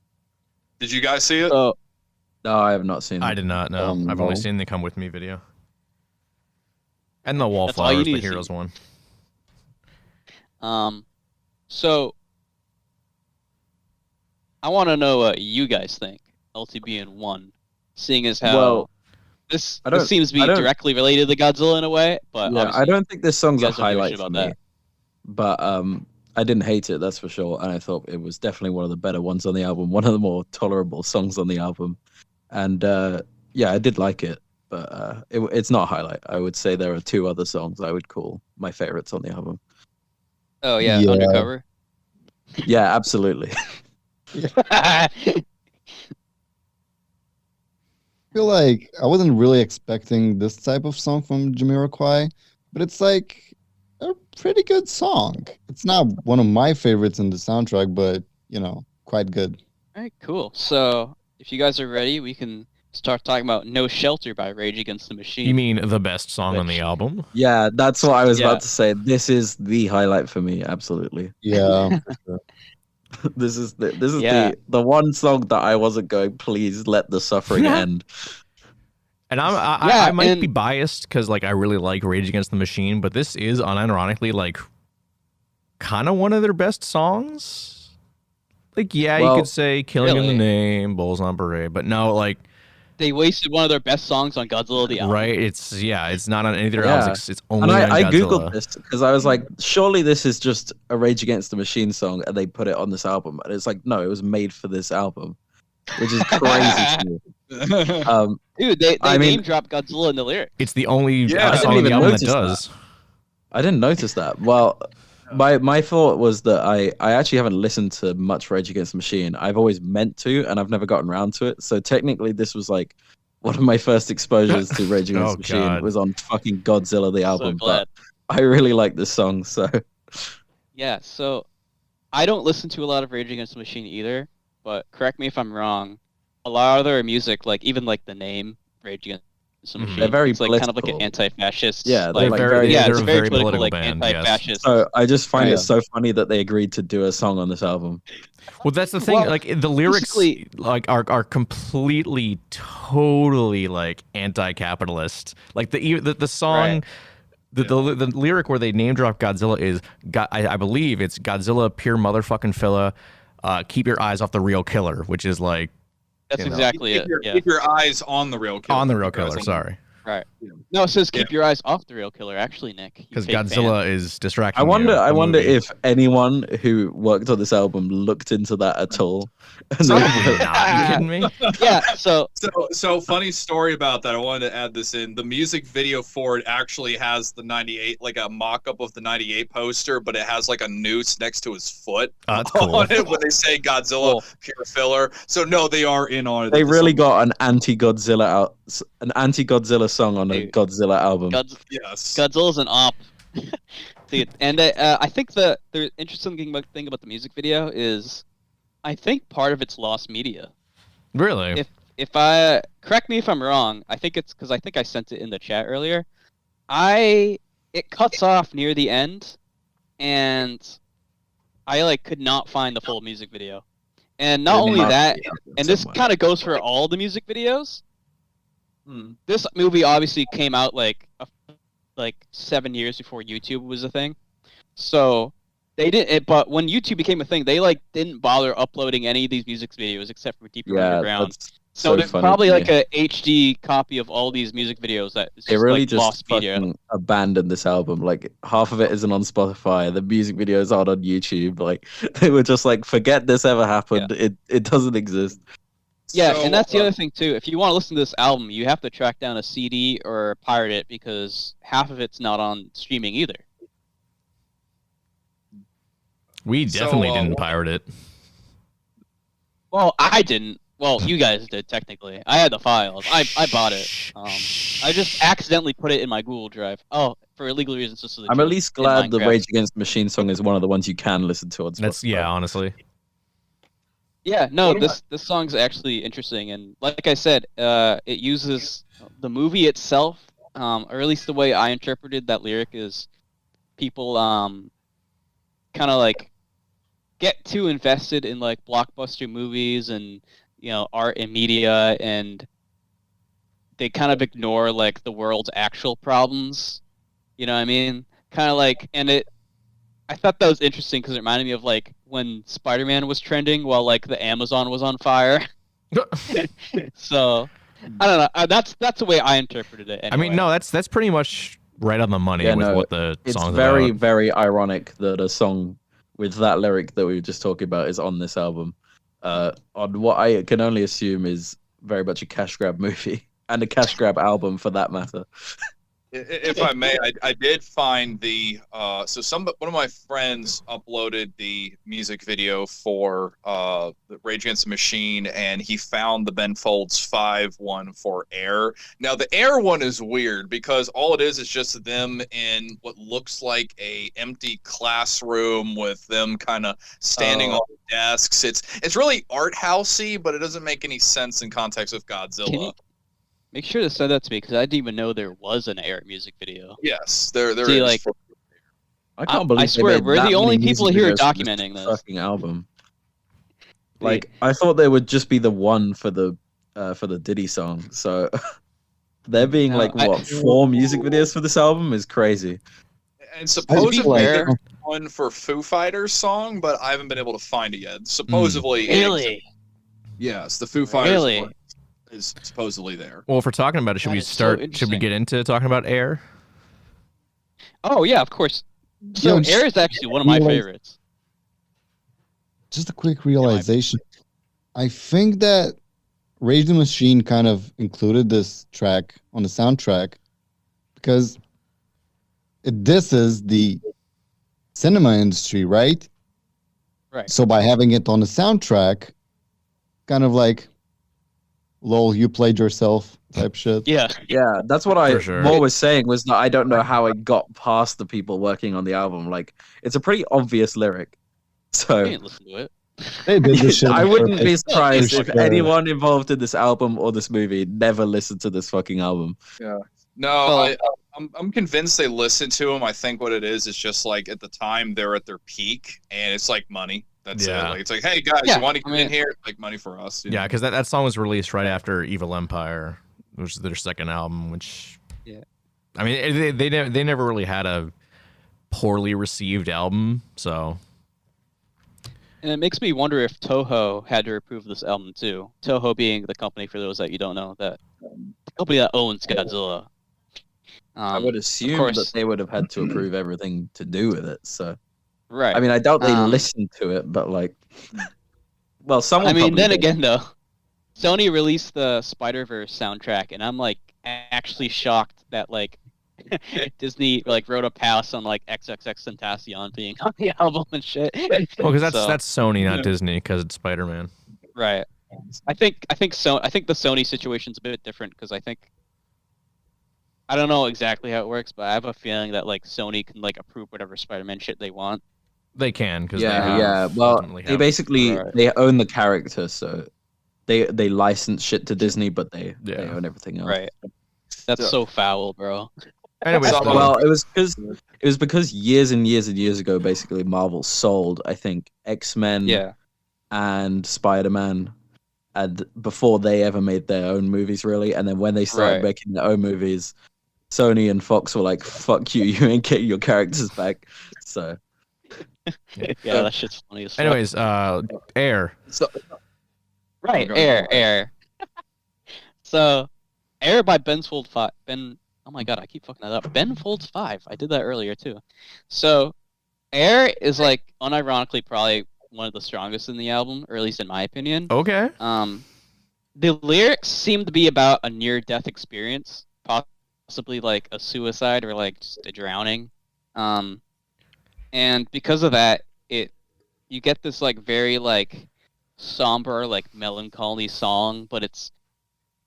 Did you guys see it? So, No, I have not seen it. I did not know. I've only seen the Come With Me video. And the all you Wallflowers, need the to see. Heroes one. So I want to know what you guys think, LTB and ONE, seeing as how Well, this I don't- seems to be I don't- directly related to Godzilla in a way, but Yeah, I obviously don't think this song's you a guys don't give a highlight shit for about me. that. But I didn't hate it, that's for sure. And I thought it was definitely one of the better ones on the album, one of the more tolerable songs on the album. And yeah, I did like it, but it's not a highlight. I would say there are two other songs I would call my favorites on the album. Oh yeah, Yeah. Undercover. Yeah, absolutely. I feel like I wasn't really expecting this type of song from Jamiroquai, but it's like a pretty good song. It's not one of my favorites in the soundtrack, but quite good. All right, cool. So if you guys are ready, we can start talking about "No Shelter" by Rage Against the Machine. You mean the best song on the album? Yeah, that's what I was Yeah. about to say. This is the highlight for me, absolutely. Yeah. This is Yeah. the one song that I wasn't going, please let the suffering end. And I might be biased because like I really like Rage Against the Machine, but this is unironically like kind of one of their best songs. Like, yeah, you could say "Killing in the Name," "Bulls on Parade," but no, like they wasted one of their best songs on Godzilla the album. Right? It's not on any of their albums. It's only and on Godzilla. I googled this because I was like, surely this is just a Rage Against the Machine song, and they put it on this album. And it's like, no, it was made for this album, which is crazy to me. Dude, they name drop Godzilla in the lyrics. It's the only song on the album that does. I didn't notice that. Well, my thought was that I actually haven't listened to much Rage Against the Machine. I've always meant to, and I've never gotten around to it. So technically, this was like one of my first exposures to Rage Against the Machine. It was on fucking Godzilla the album. But I really like this song. So yeah, so I don't listen to a lot of Rage Against the Machine either. But correct me if I'm wrong. A lot of their music, like even like the name Rage Against the Machine, they're very it's like kind of like an anti-fascist. Yeah, they're like it's very political like band, anti-fascist. So I just find it so funny that they agreed to do a song on this album. Well, that's the thing. Well, like the lyrics, like are completely, totally like anti-capitalist. Like the song, the lyric where they name drop Godzilla is, I believe it's Godzilla, pure motherfucking filla. Keep your eyes off the real killer, which is like. That's exactly it. Keep your eyes on the real killer. On the real killer, sorry. Right. No, it says keep your eyes off the real killer. Actually, Nick, because Godzilla is distracting. I wonder if anyone who worked on this album looked into that at all. Are you kidding me? Yeah. So funny story about that. I wanted to add this in. The music video for it actually has the 98, like a mock-up of the 98 poster, but it has like a noose next to his foot on it when they say Godzilla pure filler. So no, they are in on it. They really got an anti-Godzilla song on a Godzilla album. Yes. Godzilla's an op. Dude, and I think the interesting thing about the music video is I think part of it's lost media. Really? If I correct me if I'm wrong, I think it's because I think I sent it in the chat earlier. It cuts off near the end, and I like could not find the full music video. And not only that, and this kind of goes for all the music videos. This movie obviously came out like 7 years before YouTube was a thing, so they didn't. But when YouTube became a thing, they like didn't bother uploading any of these music videos except for Deeper Underground. So there's probably like a HD copy of all these music videos that is they really like just lost media. fucking abandoned this album. Like half of it isn't on Spotify. The music videos aren't on YouTube. Like they were just like, forget this ever happened. Yeah. It doesn't exist. Yeah, and that's the other thing too. If you want to listen to this album, you have to track down a CD or pirate it because half of it's not on streaming either. We definitely didn't pirate it. Well, I didn't. Well, you guys did technically. I had the files. I bought it. I just accidentally put it in my Google Drive. Oh, for illegal reasons. Just so I'm at least glad the Rage Against the Machine song is one of the ones you can listen to on Spotify. Honestly. Yeah, no, this song's actually interesting, and like I said, it uses the movie itself, or at least the way I interpreted that lyric is, people kind of like get too invested in like blockbuster movies and art and media, and they kind of ignore like the world's actual problems. You know what I mean? Kind of like, and I thought that was interesting because it reminded me of like when Spider-Man was trending while like the Amazon was on fire. So I don't know. That's the way I interpreted it. Anyway. I mean, no, that's pretty much right on the money with what the song's about. It's very very ironic that a song with that lyric that we were just talking about is on this album. On what I can only assume is very much a cash grab movie and a cash grab album for that matter. If I may, I did find the one of my friends uploaded the music video for the Rage Against the Machine, and he found the Ben Folds 5 one for Air. Now the Air one is weird because all it is just them in what looks like a empty classroom with them kind of standing on desks. It's really art housey, but it doesn't make any sense in context of Godzilla. Make sure to send that to me because I didn't even know there was an Air music video. Yes, there See, is. Like, I can't believe. I swear we're the only people here documenting this fucking album. Like I thought there would just be the one for the Diddy song. So There being No, like what 4 music videos for this album is crazy. And supposedly like- there's one for Foo Fighters song, but I haven't been able to find it yet. Supposedly, Really? Yes, the Foo Fighters Really? one is supposedly there. Well, if we're talking about it, should That we is so start? Should we interesting. get into talking about Air? Oh yeah, of course. So Yo, just- Air is actually one of my favorites. Just a quick realization. I think that Rage the Machine kind of included this track on the soundtrack because it disses the cinema industry, right? Right. So by having it on the soundtrack, kind of like, lol, you played yourself type shit. Yeah. Yeah, that's what For sure. Mo was saying was that I don't know how it got past the people working on the album. Like, it's a pretty obvious lyric. I So didn't listen to it. They did this shit I on wouldn't be purpose. surprised if For sure. anyone involved in this album or this movie never listened to this fucking album. No, Well- I'm convinced they listened to him. I think what it is just like at the time they're at their peak, and it's like money. That's Yeah. it. Like, it's like, hey guys, Yeah, you want to get I in mean- here? Like money for us. you Yeah, know? because that song was released right after Evil Empire, which is their second album. Which, Yeah. I mean, they never really had a poorly received album. So And it makes me wonder if Toho had to approve this album too. Toho being the company, for those that you don't know, that the company that owns Godzilla. I would assume course. that they would have had to approve everything to do with it. So Right. I mean, I doubt they Um, listened to it, but like, well, someone. I mean, probably then did. again, though, Sony released the Spider-Verse soundtrack, and I'm like actually shocked that like Disney like wrote a pass on like XXXTentacion being on the album and shit. well, because So, that's Sony, not Yeah. Disney, because it's Spider-Man. right. I think the Sony situation's a bit different because I don't know exactly how it works, but I have a feeling that like Sony can like approve whatever Spider-Man shit they want. They can because Yeah. Well, ultimately they have- basically Right. they own the character, so they license shit to Disney, but they Yeah. own everything else. Right. That's Yeah. so foul, bro. Anyways, So- Well, it was because years and years and years ago, basically Marvel sold, I think, X-Men Yeah. and Spider-Man, and before they ever made their own movies, really. And then when they started Right. making their own movies, Sony and Fox were like, "Fuck you, you ain't getting your characters back." So Yeah, that shit's funny as fuck. anyways, Air. So, Right, Okay. Air. So, Air by Ben Folds 5. Oh my god, I keep fucking that up. Ben Folds 5. I did that earlier too. So, Air is like unironically probably one of the strongest in the album, or at least in my opinion. Okay. The lyrics seem to be about a near-death experience, possibly like a suicide or like just a drowning. And because of that, you get this like very like somber, like melancholy song, but it's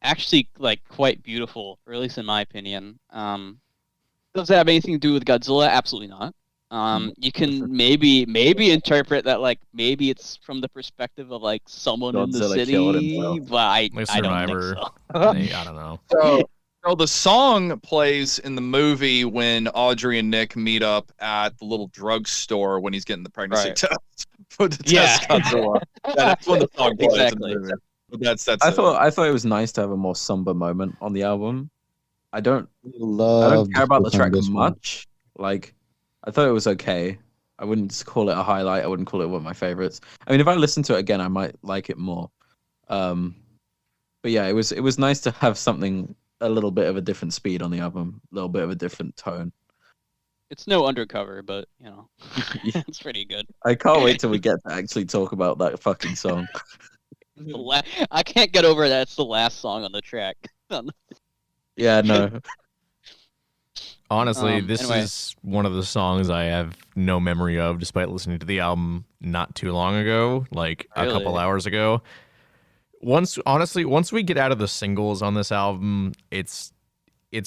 actually like quite beautiful, or at least in my opinion. Does it have anything to do with Godzilla? Absolutely not. You can maybe interpret that like maybe it's from the perspective of like someone in the Godzilla killed city, himself. but I Like don't Survivor. think so. I don't know. so the song plays in the movie when Audrey and Nick meet up at the little drugstore when he's getting the pregnancy Right. test for the Yeah. test Godzilla. That's when the song plays Exactly. in the movie. But that's I it. thought it was nice to have a more somber moment on the album. I don't Love care about the this one, track this one. much. Like, I thought it was okay. I wouldn't call it a highlight. I wouldn't call it one of my favorites. I mean, if I listen to it again, I might like it more. But yeah, it was nice to have something a little bit of a different speed on the album, a little bit of a different tone. It's no undercover, but you know, it's pretty good. I can't wait till we get to actually talk about that fucking song. I can't get over that. It's the last song on the track. Yeah, no. Honestly, this Anyway. is one of the songs I have no memory of, despite listening to the album not too long ago, like a couple Really? hours ago. Once we get out of the singles on this album, it's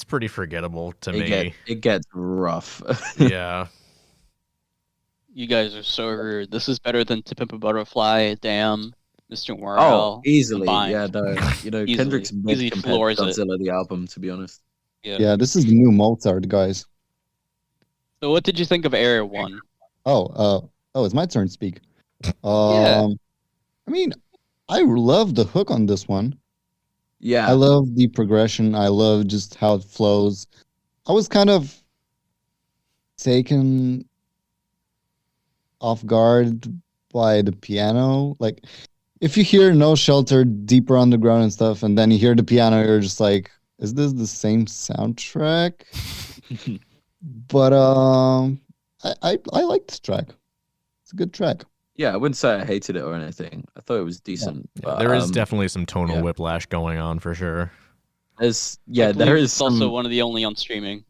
pretty forgettable to me. It gets rough. Yeah. You guys are so rude. This is better than To Pimp a Butterfly, Damn, Mr. Morale. Oh, easily. combined. Yeah, no. You know, Easily. Kendrick's mid Easily compared to floors it. Godzilla, the album, to be honest. Yeah, this is the new Mozart, guys. So what did you think of Air 1? Oh, it's my turn to speak. Yeah. I mean, I love the hook on this one. Yeah. I love the progression. I love just how it flows. I was kind of taken off guard by the piano. Like, if you hear No Shelter, Deeper Underground and stuff, and then you hear the piano, you're just like, is this the same soundtrack? But I like this track. It's a good track. Yeah, I wouldn't say I hated it or anything. I thought it was decent. Yeah, But, there is definitely some tonal whiplash going on for sure. there is It's also one of the only on streaming.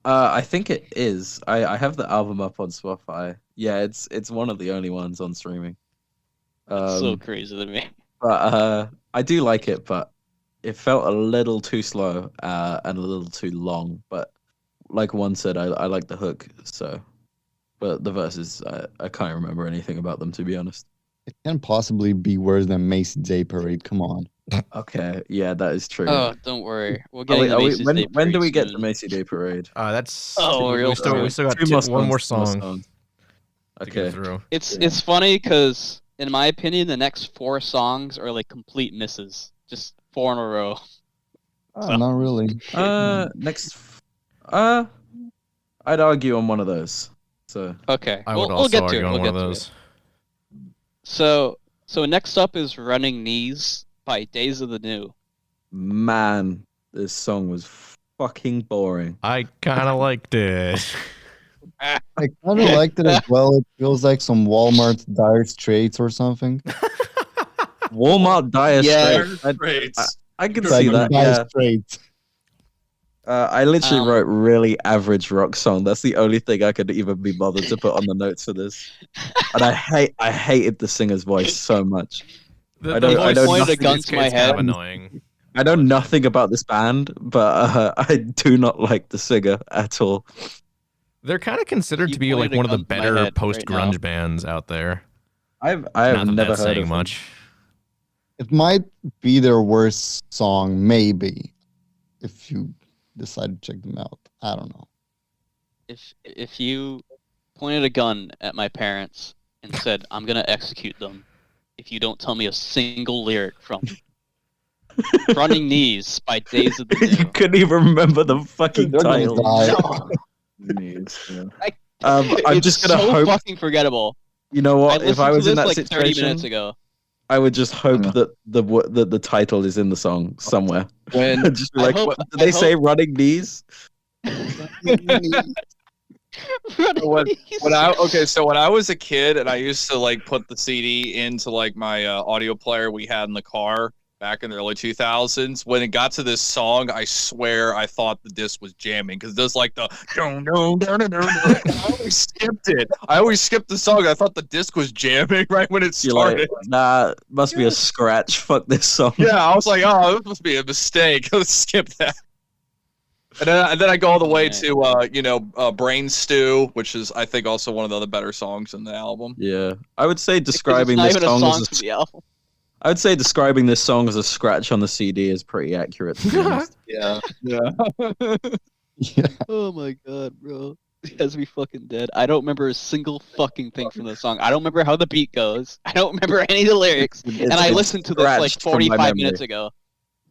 I think it is. I have the album up on Spotify. Yeah, it's one of the only ones on streaming. It's so crazy to me. But I do like it, but it felt a little too slow and a little too long. But like one said, I like the hook. So, but the verses, I can't remember anything about them, to be honest. It can't possibly be worse than Macy Day Parade. Come on. Okay, yeah, that is true. Oh, don't worry. We'll get into Macy's Day Parade when do we get soon. to Macy Day Parade? That's real we still got one more song. Okay. Through. It's funny because in my opinion, the next 4 songs are like complete misses, just 4 in a row. Oh, not really. Next, I'd argue on one of those. So Okay, I would we'll also get to argue it. on We'll one get of to those. it. So next up is Running Knees by Days of the New. man, this song was fucking boring. I kind of liked it. I kind of liked it as well. It feels like some Walmart Dire Straits or something. Walmart Dire Straits. Great. I can Like see that. Dire Yeah. Straits. I literally wrote really average rock song. That's the only thing I could even be bothered to put on the notes for this. And I hated the singer's voice so much. The I don't pointed a nothing- gun to my it's kind head. of annoying. I know nothing about this band, but I do not like the singer at all. They're kind of considered You to be like pointed a one of the gun to my better head post grunge right bands out there. I have Not that never that's heard saying of them. much. It might be their worst song, maybe, if you decide to check them out. I don't know. If you pointed a gun at my parents and said, "I'm gonna execute them," if you don't tell me a single lyric from Running Knees by Days of the You New. couldn't even remember the fucking They're gonna title. die. I'm It's just gonna so hope. fucking forgettable. You know what? If I listened was to in this that like 30 minutes situation, ago. I would just hope that the title is in the song somewhere. When Just be like, hope- what, do I they say hope- running knees? when I was a kid and I used to like put the CD into like my audio player we had in the car back in the early 2000s, when it got to this song, I swear I thought the disc was jamming because there's like the I always skipped it. I always skipped the song. I thought the disc was jamming right when it You're like, started. nah, must be a scratch. Fuck this song. Yeah, I was like, oh, this must be a mistake. Let's skip that. And then I go all the way to Brain Stew, which is I think also one of the other better songs in the album. Yeah, I would say Because describing it's not this even a song song as to the album. I would say describing this song as a scratch on the CD is pretty accurate. To be honest. Yeah. Yeah. Oh my god, bro. He has me fucking dead. I don't remember a single fucking thing from the song. I don't remember how the beat goes. I don't remember any of the lyrics. And I It's listened to this like scratched from my 45 memory. minutes ago.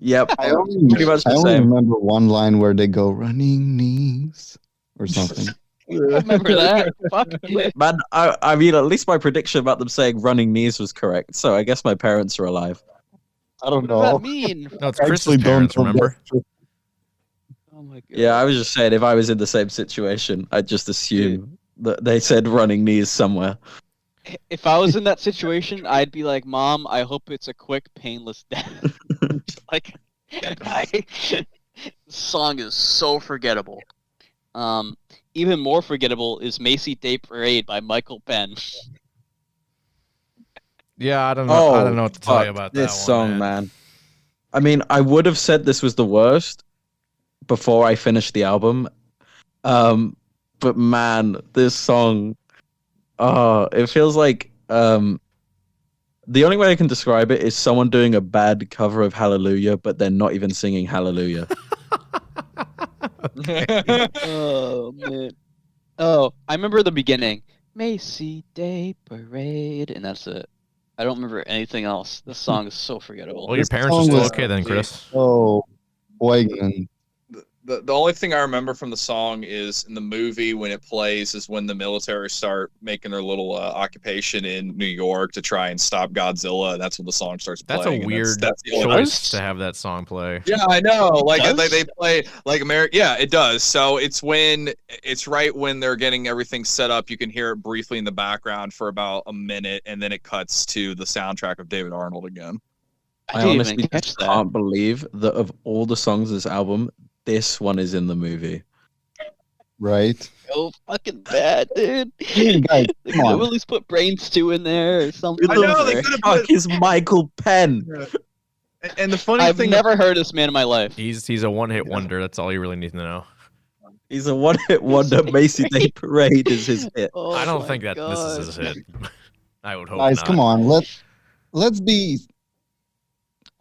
Yep, I only, pretty much I the only same. remember one line where they go running knees or something. I remember that. Fuck. Man, I mean, at least my prediction about them saying running knees was correct. So I guess my parents are alive. I don't What does that know. mean? No, it's I Chris's actually don't parents, know remember? that's true. Oh my god. Yeah, I was just saying, if I was in the same situation, I'd just assume that they said running knees somewhere. If I was in that situation, I'd be like, "Mom, I hope it's a quick, painless death." Like, the song is so forgettable. Even more forgettable is Macy Day Parade by Michael Penn. Yeah, I don't know. I don't know what to tell fuck you about this that song, one, man. I mean, I would have said this was the worst before I finished the album. But man, this song, it feels like the only way I can describe it is someone doing a bad cover of Hallelujah, but they're not even singing Hallelujah. Oh man. Oh, I remember the beginning. Macy Day Parade, and that's it. I don't remember anything else. This song is so forgettable. Well, your This parents are song still was- okay then, Chris. Oh, poignant. The only thing I remember from the song is in the movie when it plays is when the military start making their little occupation in New York to try and stop Godzilla. And that's when the song starts That's playing. a and weird that's the only choice to have that song play. Yeah, I know. Like does? they play like America. Yeah, it does. So it's right when they're getting everything set up. You can hear it briefly in the background for about a minute, and then it cuts to the soundtrack of David Arnold again. I didn't honestly even catch just that. can't believe that of all the songs in this album, this one is in the movie. Right? So fucking bad, dude. Hey, guys, They come could on. at least put Brains 2 in there or something. I know, they could have put- Fuck is Michael Penn. And the funny I've thing, never heard this man in my life. He's a one-hit wonder. That's all you really need to know. He's a one-hit wonder. Macy Day Parade is his hit. Oh I don't my think that God. this is his hit. I would hope Guys, not. come on. Let's be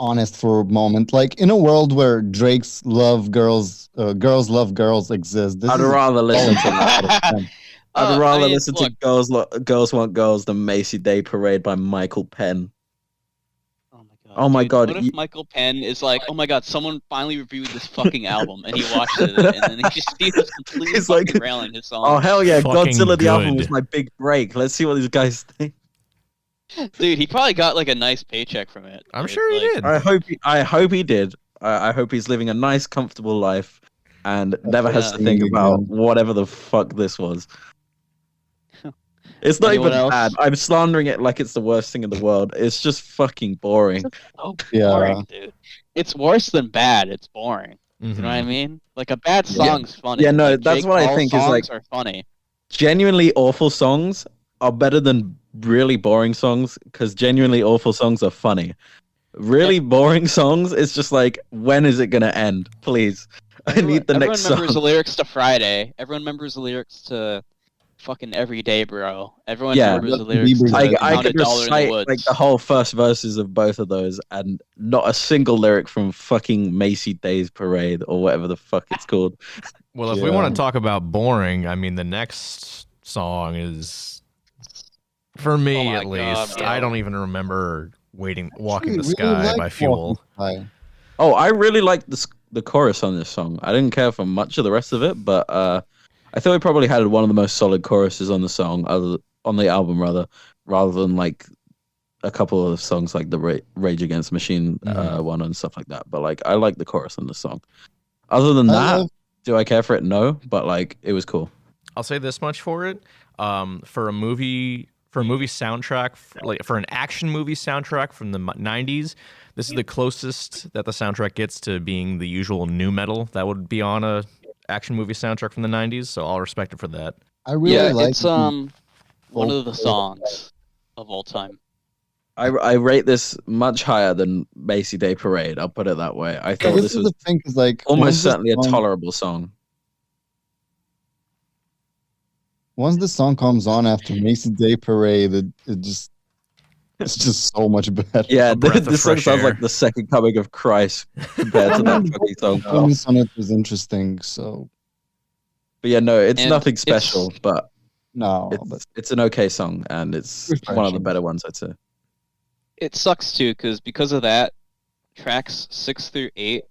honest for a moment. Like in a world where Drake's love girls, girls love girls exists. This I'd is rather listen to that. I'd rather I mean, listen to look. Girls Want Girls than Macy Day Parade by Michael Penn. Oh my god. God, What you- if Michael Penn is like, oh my god, someone finally reviewed this fucking album and he watched it and then he just sees us completely It's fucking like- railing his song. Oh hell yeah, Fucking Godzilla the album good. was my big break. Let's see what these guys think. Dude, he probably got like a nice paycheck from it. I'm dude. sure he Like, did. I hope he did. I hope he's living a nice, comfortable life and never has to Yeah. think about whatever the fuck this was. It's not Anyone even else? bad. I'm slandering it like it's the worst thing in the world. It's just fucking boring. So Yeah. boring, dude. It's worse than bad. It's boring. Mhm. You know what I mean? Like a bad Yeah. song's funny. Yeah, no, Like, that's Jake what I Paul think is, like- songs are funny. Genuinely awful songs are better than really boring songs because genuinely awful songs are funny. Really boring songs, it's just like, when is it gonna end? Please. I need the Everyone next remembers the song. lyrics to Friday. Everyone remembers the lyrics to fucking Every Day, bro. Everyone Yeah, remembers the Justin lyrics Bieber. to I Found a could Dollar in the recite Woods. like the whole first verses of both of those, and not a single lyric from fucking Macy Day's Parade or whatever the fuck it's called. Well, if we Yeah. want to talk about boring, I mean, the next song is, for me Oh my at least, God, I bro. don't even remember Walking Actually, the really Sky like by Fuel. Walking Sky. Oh, I really liked the chorus on this song. I didn't care for much of the rest of it, but I thought it probably had one of the most solid choruses on the song, on the album rather than like a couple of songs like the Rage Against the Machine one and stuff like that. But like, I like the chorus on the song. Other than I that, love- do I care for it? No, but like, it was cool. I'll say this much for it: for a movie soundtrack, like for an action movie soundtrack from the '90s, this is the closest that the soundtrack gets to being the usual new metal that would be on a action movie soundtrack from the '90s. So I'll respect it for that. I really yeah, like it's one of the songs of all time. I rate this much higher than Macy Day Parade. I'll put it that way. I Yeah, thought this this is was the thing is like almost once the certainly a song- tolerable song. Once the song comes on after Macy Day Parade, it's just so much better. Yeah, A breath of this song fresh sounds air. like the second coming of Christ compared to that fucking song. Performance on it was interesting. So But yeah, no, it's And nothing it's- special, but no, but it's an okay song, and it's one of the Refreshing. better ones, I'd say. It sucks too, because of that, tracks 6 through 8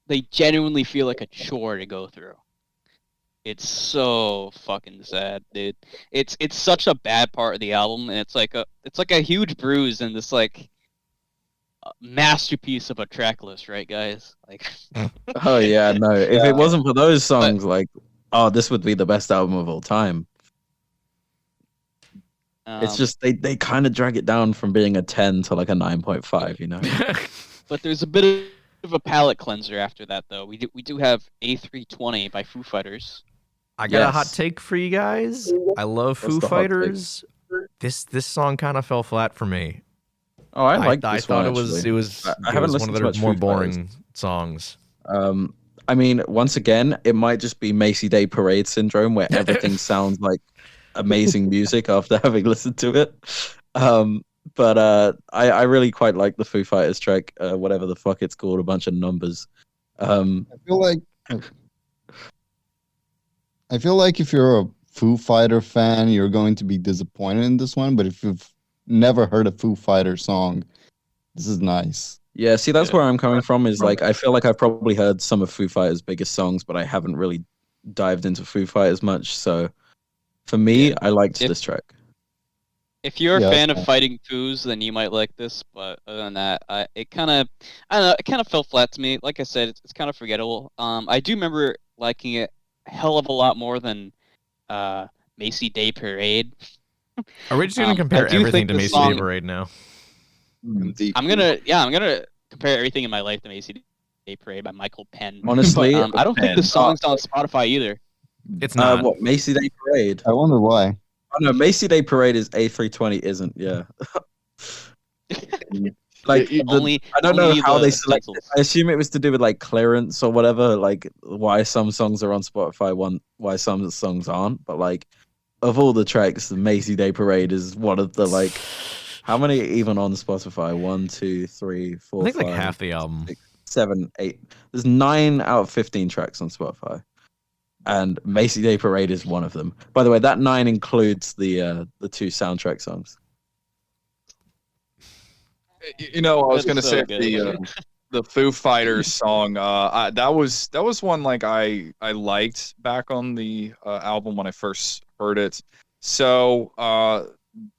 they genuinely feel like a chore to go through. It's so fucking sad, dude. It's such a bad part of the album, and it's like a huge bruise in this like masterpiece of a track list, right, guys? Like, Oh yeah, no. If it wasn't for those songs, like, oh, this would be the best album of all time. It's just they kind of drag it down from being a 10 to like a 9.5, you know. But there's a bit of a palate cleanser after that, though. We do have A320 by Foo Fighters. I got a hot Yes. take for you guys. I love What's Foo the hot take? Fighters. This song kind of fell flat for me. Oh, I like I this thought one, it was actually. it was I it haven't was one listened of to their much more Foo Fighters. boring songs. I mean, once again, it might just be Macy Day Parade syndrome where everything sounds like amazing music after having listened to it. But I really quite like the Foo Fighters track, whatever the fuck it's called, a bunch of numbers. I feel like if you're a Foo Fighter fan, you're going to be disappointed in this one. But if never heard a Foo Fighters song. This is nice. Yeah, see, that's where I'm coming from. Is like I feel like I've probably heard some of Foo Fighters' biggest songs, but I haven't really dived into Foo Fighters much. So for me, I liked this track. If you're a Yeah, fan that's of Fighting Foos, then you might like this. But other than that, it kind of, I don't know, it kind of fell flat to me. Like I said, it's kind of forgettable. I do remember liking it a hell of a lot more than Macy Day Parade. Are we just gonna compare everything to Macy Day Parade now? I'm gonna compare everything in my life to Macy Day Parade by Michael Penn. Honestly, I don't think the song's on Spotify either. It's not. What, Macy Day Parade? I wonder why. Oh no, Macy Day Parade is A320, isn't? Yeah. Like I don't know how they selected. I assume it was to do with like clearance or whatever. Like why some songs are on Spotify, why some songs aren't. But like of all the tracks, the Macy Day Parade is one of the like. How many even on Spotify? 1, 2, 3, 4. I think 5, like half the album. 6, 7, 8. There's 9 out of 15 tracks on Spotify, and Macy Day Parade is one of them. By the way, that 9 includes the 2 soundtrack songs. You know, I was gonna say the Foo Fighters song. That was one like I liked back on the album when I first heard it. So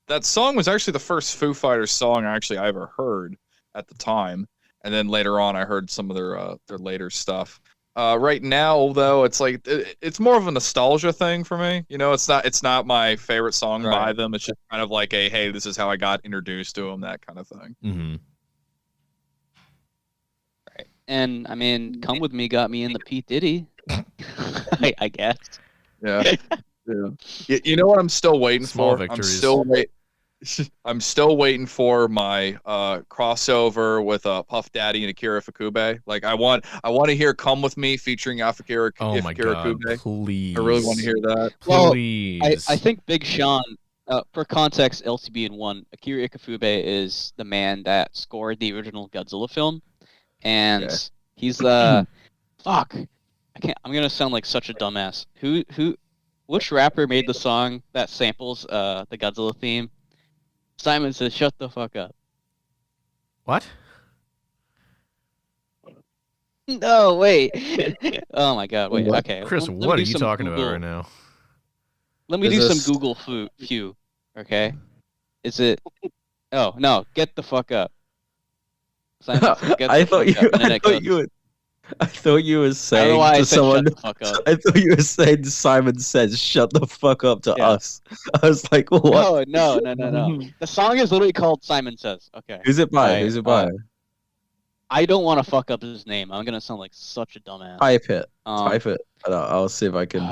that song was actually the first Foo Fighters song I ever heard at the time, and then later on I heard some of their later stuff. Right now, though, it's like it's more of a nostalgia thing for me. You know, it's not my favorite song by them. It's just kind of like a hey, this is how I got introduced to them, that kind of thing. Mm-hmm. Right, and I mean, "Come With Me" got me in the P Diddy. I guess. Yeah. Yeah. You know what I'm still waiting Small for? victories. I'm still waiting for my crossover with Puff Daddy and Akira Ifukube. Like I want to hear "Come With Me" featuring Akira Oh my god! Ifukube. Please, I really want to hear that. Please. Well, I think Big Sean. For context, LTB and ONE, Akira Ifukube is the man that scored the original Godzilla film, and he's fuck. I'm gonna sound like such a dumbass. Which rapper made the song that samples the Godzilla theme? Simon Says, "Shut the fuck up." What? No, wait. Oh my god, wait. What? Okay. Chris, what are you talking about right now? Let me do some Google few. Okay. Is it? Oh no! Get the fuck up. Simon Says, "Get the I fuck thought up," and then it goes, I thought you were saying I don't know why I to said someone. "Shut the fuck up." I thought you were saying Simon Says, "Shut the fuck up" to Yeah. us. I was like, what? No. The song is literally called "Simon Says." Okay. Who's it by? Right, Who's it by? I don't want to fuck up his name. I'm gonna sound like such a dumbass. Type it. Um, Type it. I'll see if I can.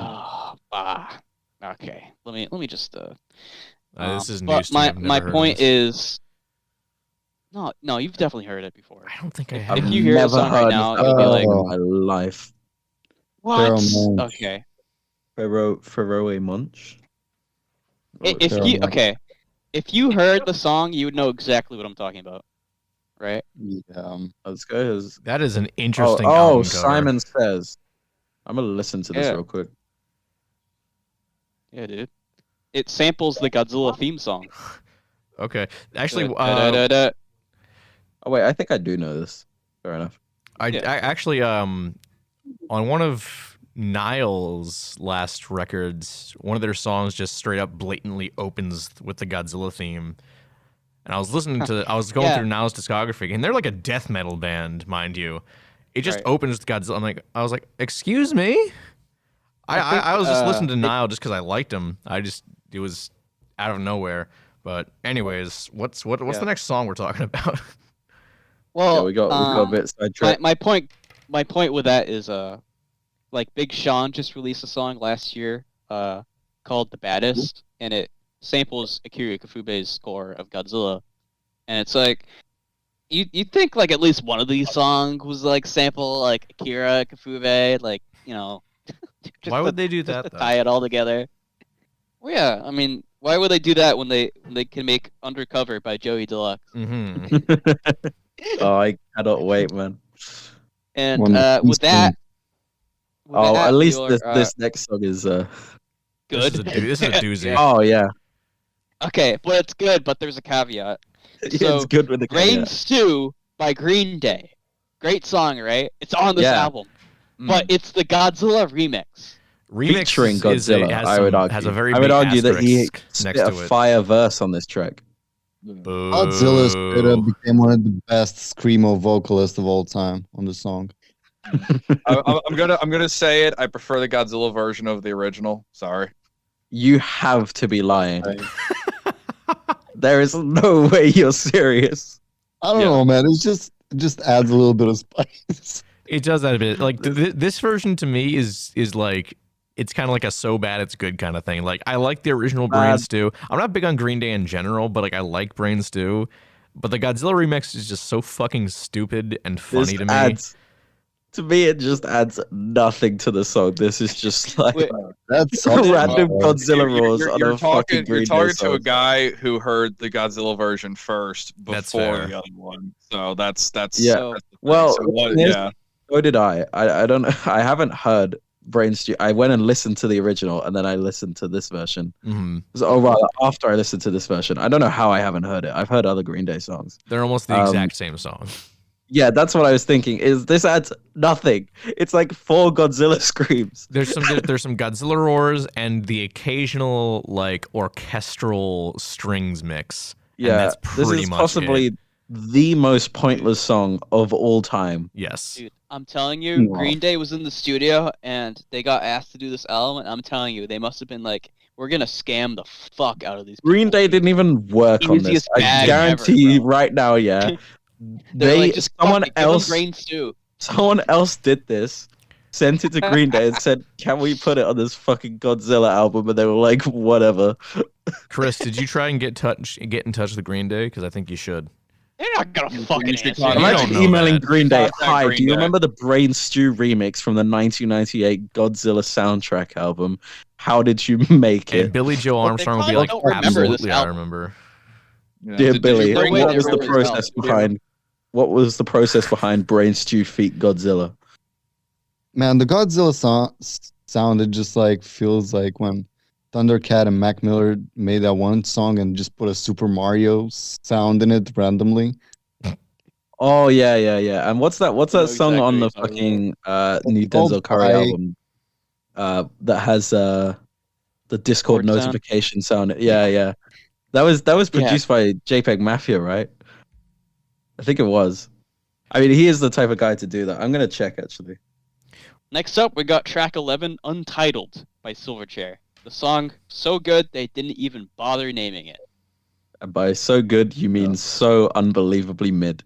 Okay. Let me just. This is but news to me. I've my never heard point of this. is. No, you've definitely heard it before. I don't think I If have. you hear the song right now, you'll be like, in my life. "What?" Pheromone. Okay. Pheromone Munch. If you heard the song, you would know exactly what I'm talking about, right? Yeah. Let's go. That is an interesting Oh, album cover. Simon Says. I'm gonna listen to this real quick. Yeah, dude. It samples the Godzilla theme song. Okay, actually, Oh wait, I think I do know this. Fair enough. I actually on one of Nile's last records, one of their songs just straight up blatantly opens with the Godzilla theme. And I was listening to, I was going through Nile's discography, and they're like a death metal band, mind you. It just opens with Godzilla. I was like, excuse me? I was just listening to Nile just because I liked him. It was out of nowhere. But anyways, what's the next song we're talking about? Well, we got a bit sidetracked. My point with that is like Big Sean just released a song last year called "The Baddest," and it samples Akira Ifukube's score of Godzilla, and it's like you'd think like at least one of these songs was like sample like Akira Ifukube, like why would they do that? To tie it all together. Well, yeah, I mean, why would they do that when they can make "Undercover" by Joey Deluxe? Mm-hmm. Oh, I cannot wait, man. And with that, at least this next song is good. This is a doozy. Oh yeah. Okay, but it's good, but there's a caveat. Yeah, it's good with the Rain caveat. Stew by Green Day. Great song, right? It's on this Yeah. album. But it's the Godzilla remix. Featuring Remix Godzilla, I would argue. has a very I would big argue that he asterisk spit next a to it. fire verse on this track. Godzilla straight up became one of the best screamo vocalists of all time on the song. I'm gonna say it. I prefer the Godzilla version of the original. Sorry. You have to be lying. There is no way you're serious. I don't know, man. It just adds a little bit of spice. It does add a bit. Like this version to me is like it's kind of like a so bad it's good kind of thing. Like I like the original Brain Stew. I'm not big on Green Day in general, but like I like Brain Stew. But the Godzilla remix is just so fucking stupid and funny to me. To me, it just adds nothing to the song. This is just like That's random Godzilla roars on a fucking Green You're Day talking to song. a guy who heard the Godzilla version first That's before fair. the other one. So that's Yeah. that's the thing. Well, So what- here's- yeah. So did I. I don't know. I haven't heard Brain Stew. I went and listened to the original, and then I listened to this version. Mhm. Oh, rather, after I listened to this version. I don't know how I haven't heard it. I've heard other Green Day songs. They're almost the exact same song. Yeah, that's what I was thinking. Is this adds nothing? It's like 4 Godzilla screams. There's some Godzilla roars and the occasional like orchestral strings mix. And Yeah, that's this pretty is much possibly it. the most pointless song of all time. Yes. Dude, I'm telling you, Wow. Green Day was in the studio and they got asked to do this album, and I'm telling you, they must have been like, we're gonna scam the fuck out of these people. Green Day didn't even work on this. Easiest I bag guarantee ever, bro. right now, yeah. They're like, just someone fuck it, give 'em else Brain Stew. someone else did this, sent it to Green Day and said, "Can we put it on this fucking Godzilla album?" And they were like, "Whatever." Chris, did you try and get in touch with Green Day? Because I think you should. They're not gonna fucking you should answer. contact- You Imagine don't know emailing that. Green Day. Contact Hi, Green do you Day. remember the Brain Stew remix from the 1998 Godzilla soundtrack album? How did you make And it? Billy Joe But they Armstrong would be probably like, don't remember this absolutely, I album. remember. Yeah. Dear Did you Billy, no bring way that what was they the remember this process album. behind? What was the process behind Brain Stew feat Godzilla? Man, the Godzilla sounded just like feels like when Thundercat and Mac Miller made that one song and just put a Super Mario sound in it randomly. Oh yeah. And what's that? What's I that know song on the exactly what you're fucking new called Denzel Curry By- album? That has the Discord Chord sound? notification sound. Yeah. That was produced by JPEG Mafia, right? I think it was. I mean, he is the type of guy to do that. I'm gonna check actually. Next up, we got track 11, Untitled by Silverchair. The song so good they didn't even bother naming it. And by so good, you mean so unbelievably mid.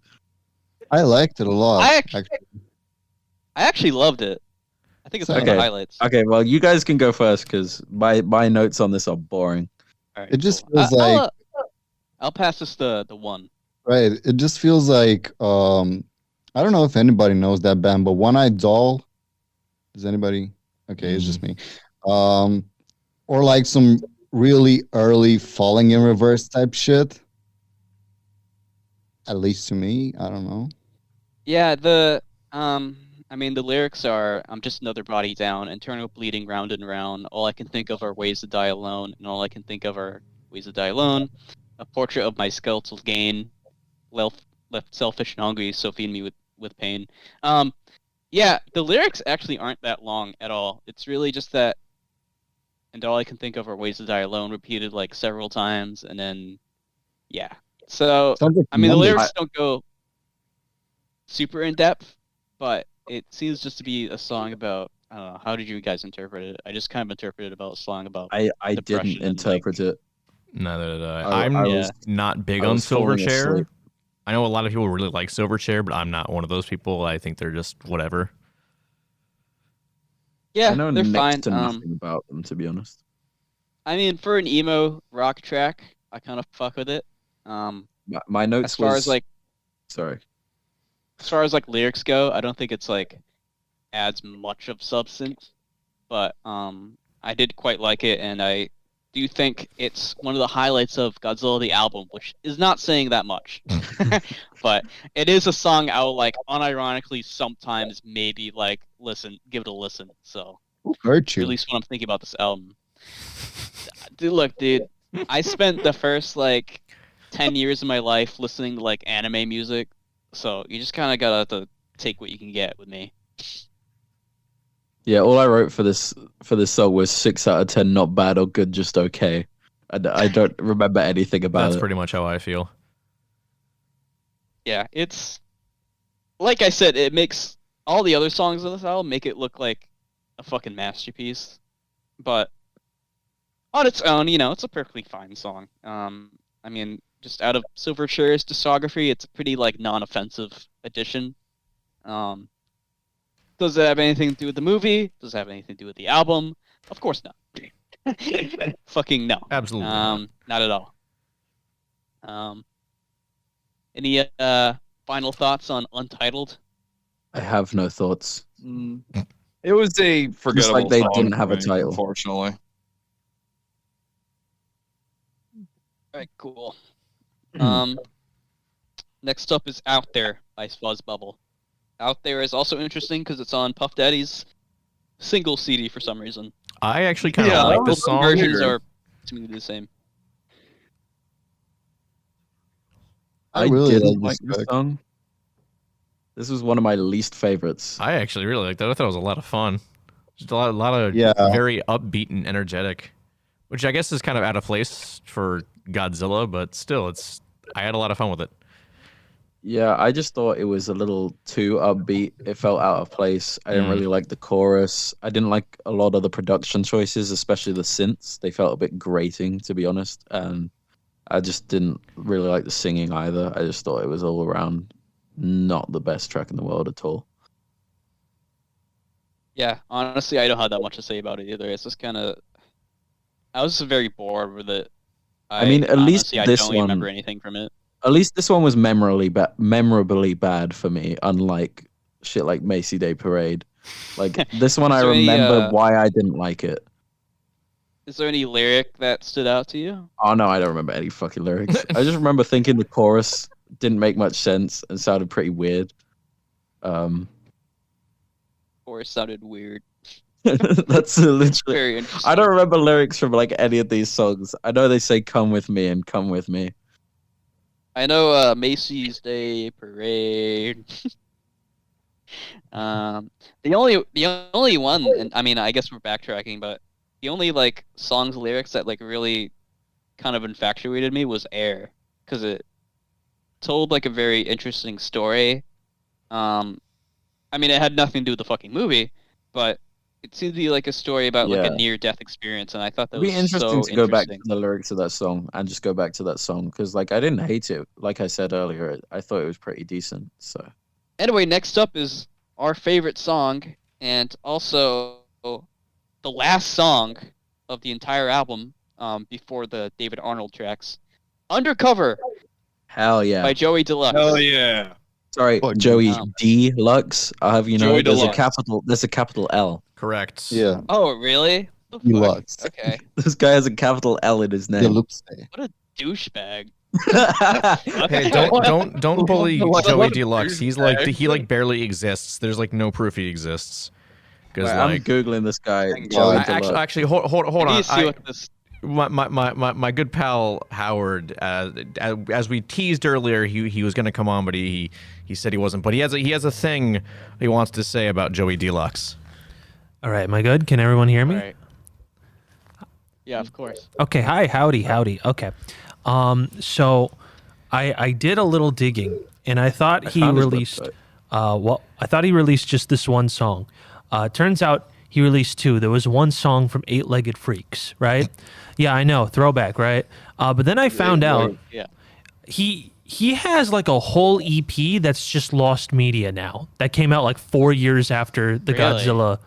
I liked it a lot. I actually loved it. I think it's one of Okay. the highlights. Okay, well, you guys can go first because my notes on this are boring. All right, It just cool. feels like I'll pass this the one. right. It just feels like I don't know if anybody knows that band, but One Eyed Doll. Does anybody? Okay, it's just me. Or like some really early Falling in Reverse type shit. At least to me, I don't know. Yeah, I mean the lyrics are I'm just another body down, internal bleeding round and round. All I can think of are ways to die alone, and all I can think of are ways to die alone. A portrait of my skeletal gain, left selfish and hungry, so feed me with pain. Yeah, the lyrics actually aren't that long at all. It's really just that, and all I can think of are ways to die alone, repeated like several times, and then, yeah. So, Sounds like I mean, the Monday. lyrics don't go super in depth, but it seems just to be a song about, I don't know, how did you guys interpret it? I just kind of interpreted it about a song about, I Depression didn't and, interpret it. Neither did I. I I'm was- not big I on was falling Silverchair. asleep. I know a lot of people really like Silverchair, but I'm not one of those people. I think they're just whatever. yeah, I know they're next fine. to nothing about them, to be honest. I mean, for an emo rock track, I kind of fuck with it. My notes As far was as like sorry. lyrics go, I don't think it's like adds much of substance, but I did quite like it, and I do think it's one of the highlights of Godzilla the album, which is not saying that much, but it is a song I will like unironically sometimes maybe like give it a listen. So Who hurt at you? least when I'm thinking about this album, dude, look, dude, I spent the first like 10 years of my life listening to like anime music, so you just kind of gotta take what you can get with me. Yeah, all I wrote for this song was 6 out of 10, not bad or good, just okay. I don't remember anything about That's it. pretty much how I feel. Yeah, it's like I said, it makes all the other songs on this album make it look like a fucking masterpiece, but on its own, it's a perfectly fine song. I mean, just out of Silverchair's discography, it's a pretty like non-offensive addition. Does it have anything to do with the movie? Does it have anything to do with the album? Of course not. Fucking no. Absolutely not at all. Any final thoughts on Untitled? I have no thoughts. It was a forgettable Just like they song didn't for have a me, title. unfortunately. All right, cool. Next up is Out There by Fuzz Bubble. Out There is also interesting because it's on Puff Daddy's single CD for some reason. I actually kind of like this song. Versions are seemingly the same. I really didn't like this this song. This was one of my least favorites. I actually really liked that. I thought it was a lot of fun. Just a lot of very upbeat and energetic, which I guess is kind of out of place for Godzilla, but still, I had a lot of fun with it. Yeah, I just thought it was a little too upbeat. It felt out of place. I didn't really like the chorus. I didn't like a lot of the production choices, especially the synths. They felt a bit grating, to be honest. And I just didn't really like the singing either. I just thought it was all around not the best track in the world at all. Yeah, honestly, I don't have that much to say about it either. It's just kind of... I was just very bored with it. I mean, at least I this don't one... remember anything from it. At least this one was memorably bad for me, unlike shit like Macy Day Parade. Like, this one I remember why I didn't like it. Is there any lyric that stood out to you? Oh, no, I don't remember any fucking lyrics. I just remember thinking the chorus didn't make much sense and sounded pretty weird. Or it sounded weird. That's literally... Very interesting. I don't remember lyrics from, like, any of these songs. I know they say come with me and come with me. I know Macy's Day Parade. The only one, and I mean, I guess we're backtracking, but the only like songs lyrics that like really kind of infatuated me was Air, because it told like a very interesting story. I mean, it had nothing to do with the fucking movie, but it seemed to be like a story about like a near-death experience, and I thought that It'd be was interesting so to go back to the lyrics of that song and just go back to that song because, like, I didn't hate it. Like I said earlier, I thought it was pretty decent. So, anyway, next up is our favorite song, and also the last song of the entire album, before the David Arnold tracks, "Undercover." Hell yeah! By Joey Deluxe. Hell yeah! Sorry, Joey Deluxe. I'll have you know, Joey there's Deluxe. a capital L. Correct. Yeah. Oh, really? Deluxe. Okay. This guy has a capital L in his name. Deluxe. What a douchebag. Hey, don't bully Joey Deluxe. He's like he like barely exists. There's like no proof he exists. Because I'm like googling this guy. Joey Deluxe. actually, hold on. See what this... My good pal Howard, as we teased earlier, he was gonna come on, but he said he wasn't. But he has a thing he wants to say about Joey Deluxe. All right, am I good? Can everyone hear me? Right. Yeah, of course. Okay, hi, howdy. Okay. So I did a little digging, and I thought he released I thought he released just this one song. Turns out he released two. There was one song from Eight-Legged Freaks, right? Yeah, I know, throwback, right? But then I found out he has like a whole EP that's just lost media now. That came out like 4 years after the Godzilla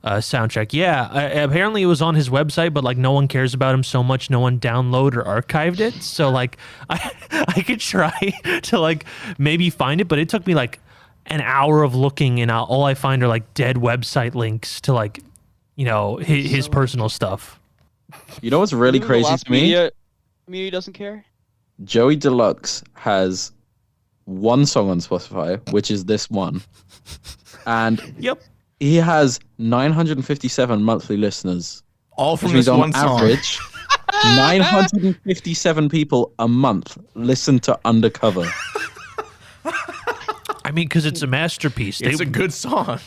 soundtrack. Yeah, apparently it was on his website, but like no one cares about him so much, no one downloaded or archived it. So like I could try to like maybe find it, but it took me like an hour of looking, and all I find are like dead website links to like, you know, his personal stuff. You know what's really crazy to me? Media doesn't care. Joey Deluxe has one song on Spotify, which is this one, and he has 957 monthly listeners. All from this one song. Average, 957 people a month listen to Undercover. I mean, because it's a masterpiece. It's a good song.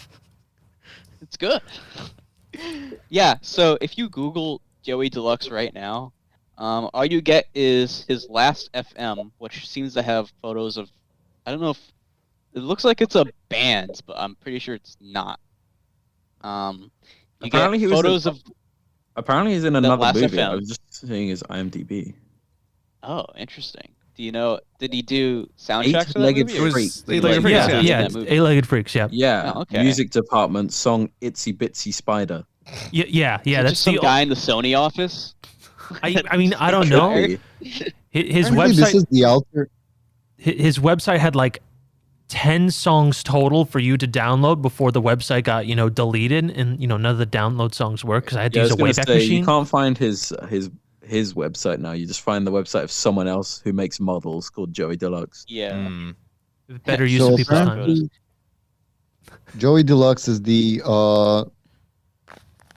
It's good. Yeah, so if you Google Joey Deluxe right now, all you get is his last FM, which seems to have photos of, I don't know if, it looks like it's a band, but I'm pretty sure it's not. You Apparently get he was photos of, Apparently he's in another last movie. FM. I was just seeing his IMDb. oh, interesting. Do you know, did he do soundtracks for that Eight-Legged movie? It was Freak. Eight-Legged Freak, Yeah, Yeah. yeah, That it's movie. Eight-Legged Freaks. Yeah, Yeah. Oh, okay. Music department song "Itsy Bitsy Spider." yeah. Is it That's just some the. guy in the Sony office. I mean, I don't know. Could His Apparently, this website. is the alter. His website had like 10 songs total for you to download before the website got deleted, and none of the download songs work because I had to Yeah, I use was a gonna Wayback say, Machine. you can't find his website now. You just find the website of someone else who makes models called Joey Deluxe. Yeah. Mm. Better use So of people's time. apparently, Joey Deluxe is the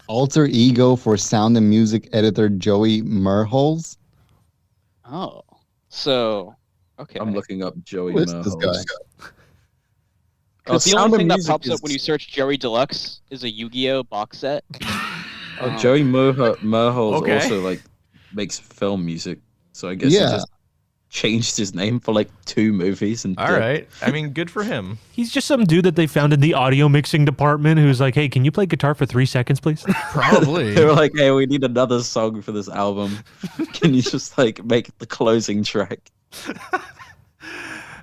alter ego for sound and music editor Joey Merholz. Oh. So, okay. I'm looking up Joey Who is this Merholz. guy? Because the Sound only and thing that Music pops up is- when you search Joey Deluxe is a Yu-Gi-Oh box set. Joey Merholz Okay. also like makes film music, so I guess he Yeah. just changed his name for like 2 movies. And All right. I mean, good for him. He's just some dude that they found in the audio mixing department who's like, "Hey, can you play guitar for 3 seconds, please?" Probably. They were like, "Hey, we need another song for this album. Can you just like make the closing track?"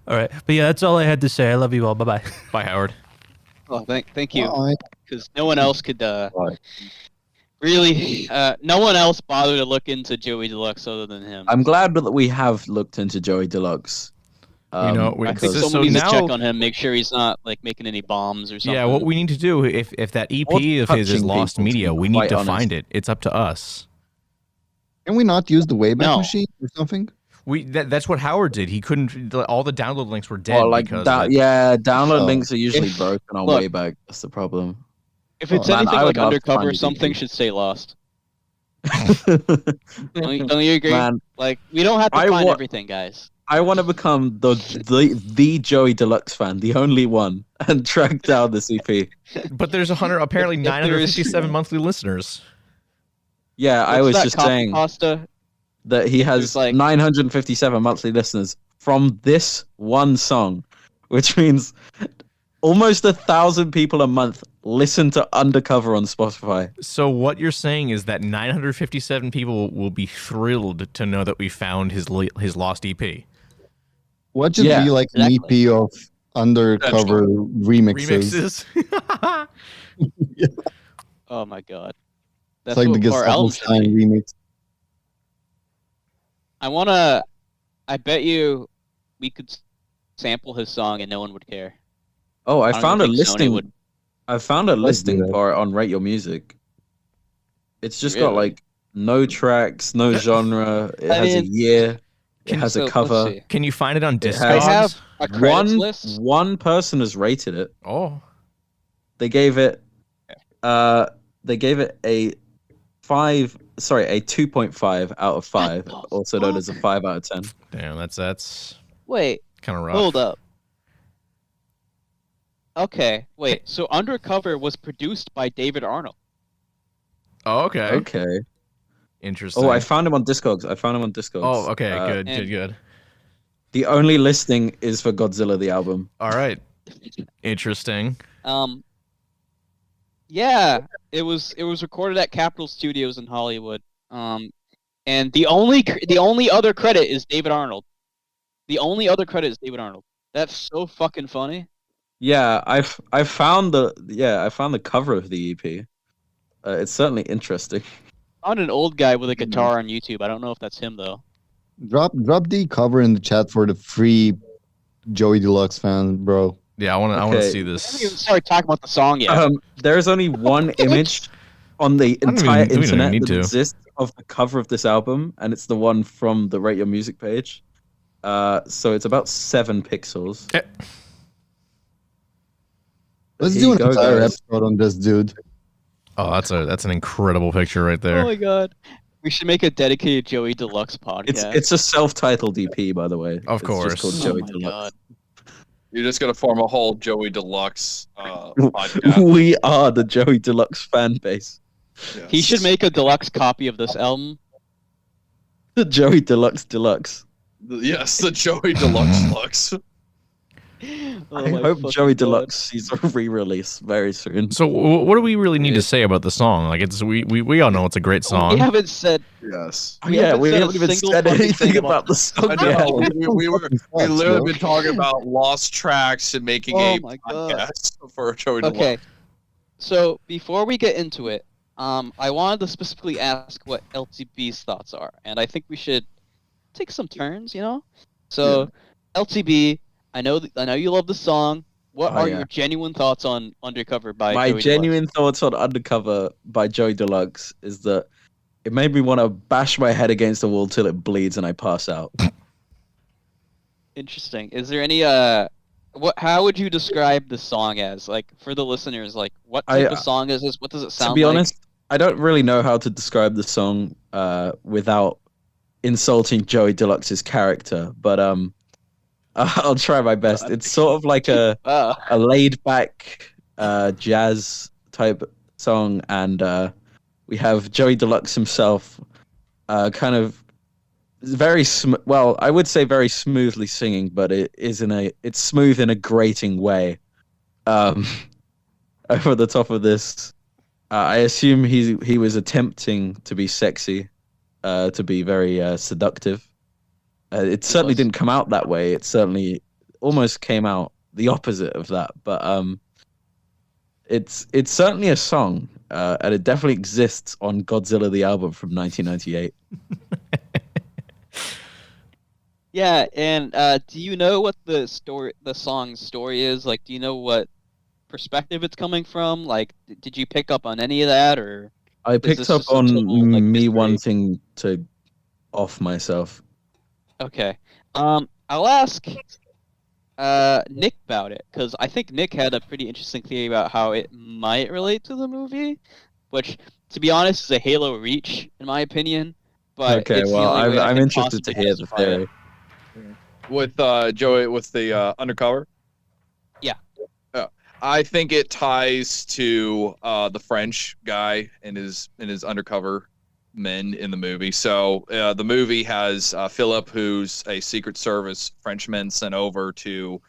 All right, but yeah, that's all I had to say. I love you all. Bye bye. Bye, Howard. Oh, thank you. Bye. Because no one else could Bye. really, no one else bothered to look into Joey Deluxe other than him. I'm glad that we have looked into Joey Deluxe. You know, we- I think so someone needs now- to check on him, make sure he's not like making any bombs or something. Yeah, what we need to do, if that EP Or of his is touching lost people, to media, be we need quite to honest. find it. It's up to us. Can we not use the Wayback No. Machine or something? That's what Howard did. He couldn't. All the download links were dead Well, like because that, of it. yeah, download Oh. links are usually If- broken on look. Wayback. That's the problem. If it's Oh, man, anything I like would love to Undercover, find the something EP. should say Lost. Don't you agree? Man, Like, we don't have to I find wa- everything, guys. I want to become the Joey Deluxe fan, the only one, and track down this EP. But there's apparently If there is- 957 monthly listeners. Yeah, I What's was that, just Coffee saying Pasta? that he has There's like- 957 monthly listeners from this one song, which means almost 1,000 people a month listen to Undercover on Spotify. So what you're saying is that 957 people will be thrilled to know that we found his lost E EP. What should Yeah, be like an exactly. EP of undercover remixes? Remixes. Oh my god. It's That's like the what our album Gustavo should be. Stein remix. I bet you we could sample his song and no one would care. Oh, I don't found a even think Sony listing. would- I found a Let's do listing that. for it on Rate Your Music. It's just got Really? like no tracks, no genre. It I has a mean, year. It Can- has So, a let's cover. see. Can you find it on It has- They Discogs? have a credits list. One person has rated it. Oh, They gave it a 2.5 out of 5, What the also known as a fuck? 5 out of 10. damn, that's Wait, kind of rough. hold up. Okay, wait. So Undercover was produced by David Arnold. Oh, okay. Okay. Interesting. Oh, I found him on Discogs. Oh, okay. Good, and- good. The only listing is for Godzilla the album. All right. Interesting. Yeah, it was recorded at Capitol Studios in Hollywood. And the only other credit is David Arnold. The only other credit is David Arnold. That's so fucking funny. Yeah, I found the cover of the EP. It's certainly interesting. Found an old guy with a guitar on YouTube. I don't know if that's him though. Drop the cover in the chat for the free Joey Deluxe fans, bro. Yeah, I want to Okay. see I haven't even this. started talking about the song yet. There's only one image on the don't even- entire we don't even internet need that to. exists of the cover of this album, and it's the one from the Rate Your Music page. So it's about 7 pixels. Eh. Let's Here do you an go, entire guys. episode on this dude. Oh, that's an incredible picture right Oh there. my god. We should make a dedicated Joey Deluxe podcast. It's a self-titled EP, by the way. Of course. It's just called Oh Joey my Deluxe. You're just gonna form a whole Joey Deluxe podcast. We are the Joey Deluxe fan base. Yes. He should make a deluxe copy of this album. The Joey Deluxe Deluxe. Yes, the Joey Deluxe Lux. Oh I my hope fucking Joey God. Deluxe sees a re-release very soon. So what do we really need to say about the song? Like it's we all know it's a great We haven't haven't said. Yes. We Yeah, haven't we said a haven't even single said fucking anything thing about the song. I know. We Sucks, literally bro. been talking about lost tracks and making Oh a my God. podcast for Joey Deluxe. Okay, so before we get into it, I wanted to specifically ask what LTB's thoughts are, and I think we should take some turns. So LTB, I know you love the song. What Oh, are yeah. your genuine thoughts on Undercover by My Joey genuine thoughts on Undercover by Joey Deluxe is that it made me want to bash my head against the wall till it bleeds and I pass out. Deluxe? Interesting. Is there any how would you describe the song as? Like for the listeners, like what type of song is this? What does it sound To be like? honest, I don't really know how to describe the song without insulting Joey Deluxe's character, but I'll try my best. It's sort of like a laid back jazz type song, and we have Joey Deluxe himself kind of very well, I would say very smoothly singing, but it's smooth in a grating way. Over the top of this, I assume he was attempting to be sexy, to be very seductive. It certainly didn't come out that way. It certainly almost came out the opposite of that. But it's certainly a song, and it definitely exists on Godzilla the album from 1998. Yeah, and do you know what the song's story is? Like, do you know what perspective it's coming from? Like, did you pick up on any of that, or? I this picked up just a on total, like, me mystery? wanting to off myself. Okay. I'll ask Nick about it, because I think Nick had a pretty interesting theory about how it might relate to the movie, which, to be honest, is a Halo reach, in my opinion. But Okay, it's the well, only way I I'm can interested to possibly hear the justify it. theory. With Joey, with the Undercover. Yeah. I think it ties to the French guy and his undercover men in the movie. So the movie has Philip, who's a Secret Service Frenchman sent over to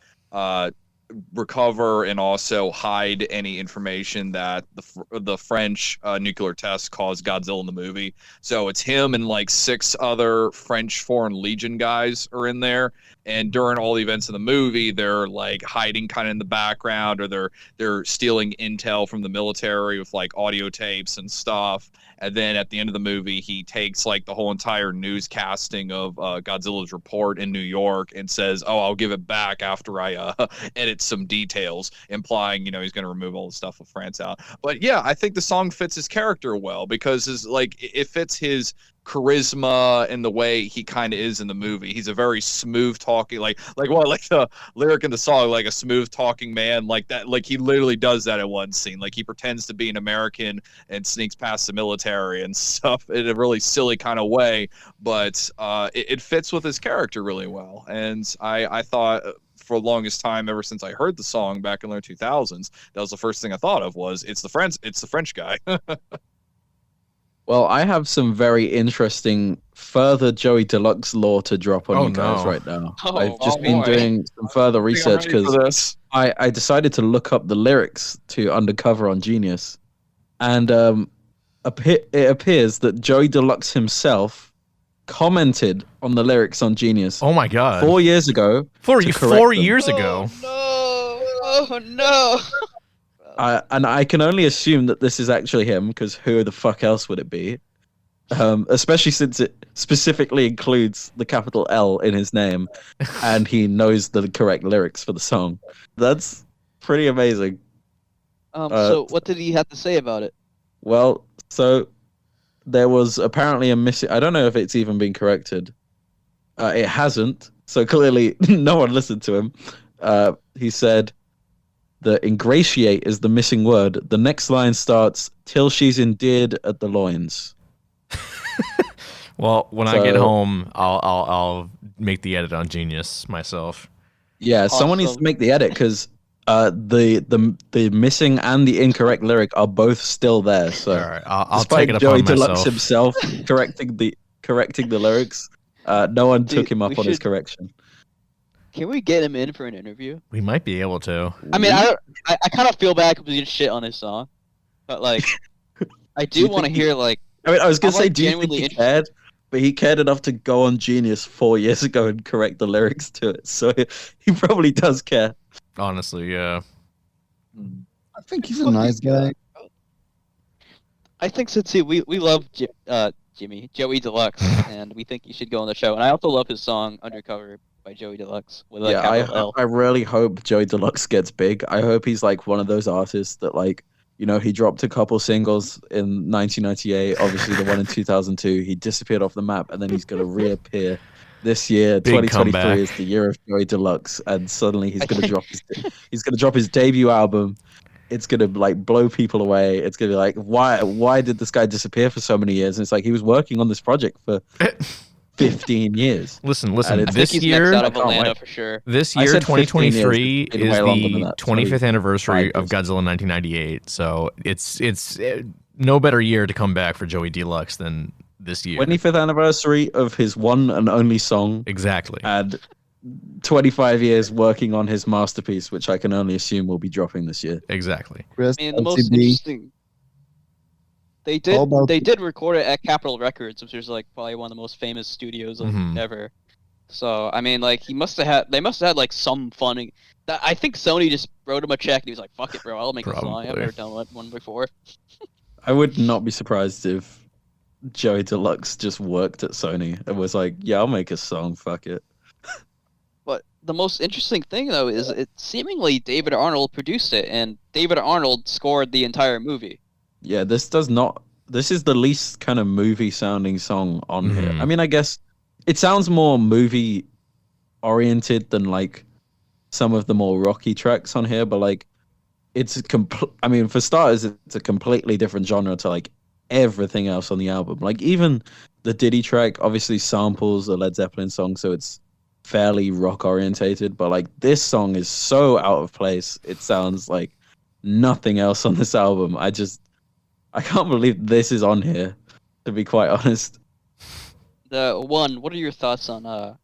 recover and also hide any information that the French nuclear test caused Godzilla in the movie. So it's him and like 6 other French Foreign Legion guys are in there. And during all the events of the movie, they're like hiding kind of in the background, or they're stealing intel from the military with like audio tapes and stuff. And then at the end of the movie, he takes like the whole entire newscasting of Godzilla's report in New York and says, "Oh, I'll give it back after I edit some details," implying, he's going to remove all the stuff with France out. But yeah, I think the song fits his character well, because it fits his charisma and the way he kind of is in the movie. He's a very smooth talking, like the lyric in the song, like a smooth talking man, like that. Like he literally does that in one scene. Like he pretends to be an American and sneaks past the military and stuff in a really silly kind of way, but it fits with his character really well. And I thought for the longest time, ever since I heard the song back in the 2000s, that was the first thing I thought of was it's the French guy. Well, I have some very interesting further Joey Deluxe lore to drop on you guys right now. Oh, I've just oh been boy. doing some further research because this. I decided to look up the lyrics to Undercover on Genius. And it appears that Joey Deluxe himself commented on the lyrics on Genius Oh my god. 4 years ago. Four to correct them. years ago. Oh no! Oh no! And I can only assume that this is actually him, because who the fuck else would it be? Especially since it specifically includes the capital L in his name, and he knows the correct lyrics for the song. That's pretty amazing. So what did he have to say about it? Well, so there was apparently a missing. I don't know if it's even been corrected. It hasn't. So clearly, no one listened to him. He said that ingratiate is the missing word. The next line starts, "till she's endeared at the loins." Well, when I get home, I'll make the edit on Genius myself. Yeah, someone needs to make the edit because the missing and the incorrect lyric are both still there. So, all right, I'll despite take it Joey upon Deluxe myself. himself correcting the lyrics, no one took him up on his correction. Can we get him in for an interview? We might be able to. I mean, I kind of feel bad because we did shit on his song, but like, I do want to hear like. I mean, I was gonna say, like, do you think he cared? But he cared enough to go on Genius 4 years ago and correct the lyrics to it, so he probably does care. Honestly, yeah. I think he's a nice guy. I think so too. We love Joey Deluxe, and we think he should go on the show. And I also love his song "Undercover" by Joey Deluxe with a capital L. I really hope Joey Deluxe gets big. I hope he's like one of those artists that like. You know, he dropped a couple singles in 1998, obviously the one in 2002. He disappeared off the map, and then he's going to reappear this year. Big 2023 comeback. is the year of Joey Deluxe, and suddenly he's going to drop his debut album. It's going to like blow people away. It's going to be like, why did this guy disappear for so many years? And it's like he was working on this project for 15 years. Listen. This year, out of Atlanta for sure. This year, 2023, is the 25th anniversary of Godzilla 1998. So it's no better year to come back for Joey Deluxe than this year. 25th anniversary of his one and only song. Exactly. And 25 years working on his masterpiece, which I can only assume will be dropping this year. Exactly. Chris, I mean, the most interesting. They did record it at Capitol Records, which is like probably one of the most famous studios ever. So I mean, like they must have had like some funding. I think Sony just wrote him a check and he was like, "Fuck it, bro, I'll make a song. I've never done one before." I would not be surprised if Joey Deluxe just worked at Sony and was like, "Yeah, I'll make a song. Fuck it." But the most interesting thing though is it seemingly David Arnold produced it, and David Arnold scored the entire movie. Yeah, this is the least kind of movie sounding song on here. I mean, I guess it sounds more movie oriented than like some of the more rocky tracks on here, but like I mean, for starters, it's a completely different genre to like everything else on the album. Like even the Diddy track obviously samples a Led Zeppelin song, so it's fairly rock orientated, but like this song is so out of place. It sounds like nothing else on this album. I can't believe this is on here, to be quite honest. What are your thoughts on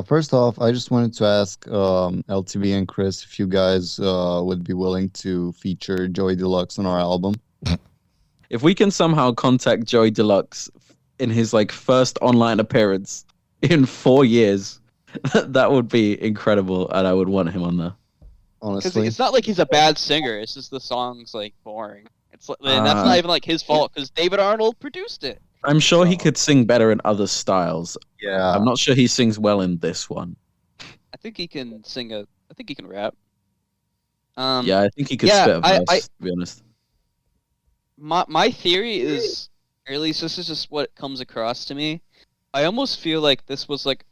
First off, I just wanted to ask LTB and Chris if you guys would be willing to feature Joey Deluxe on our album. If we can somehow contact Joey Deluxe in his like first online appearance in 4 years, that would be incredible, and I would want him on there. Honestly, because it's not like he's a bad singer. It's just the song's like boring. And that's not even like his fault because David Arnold produced it. I'm sure he could sing better in other styles. Yeah, I'm not sure he sings well in this one. I think he can sing I think he can rap. Yeah, I think he could spit a verse, to be honest. My theory is, or at least this is just what comes across to me. I almost feel like this was like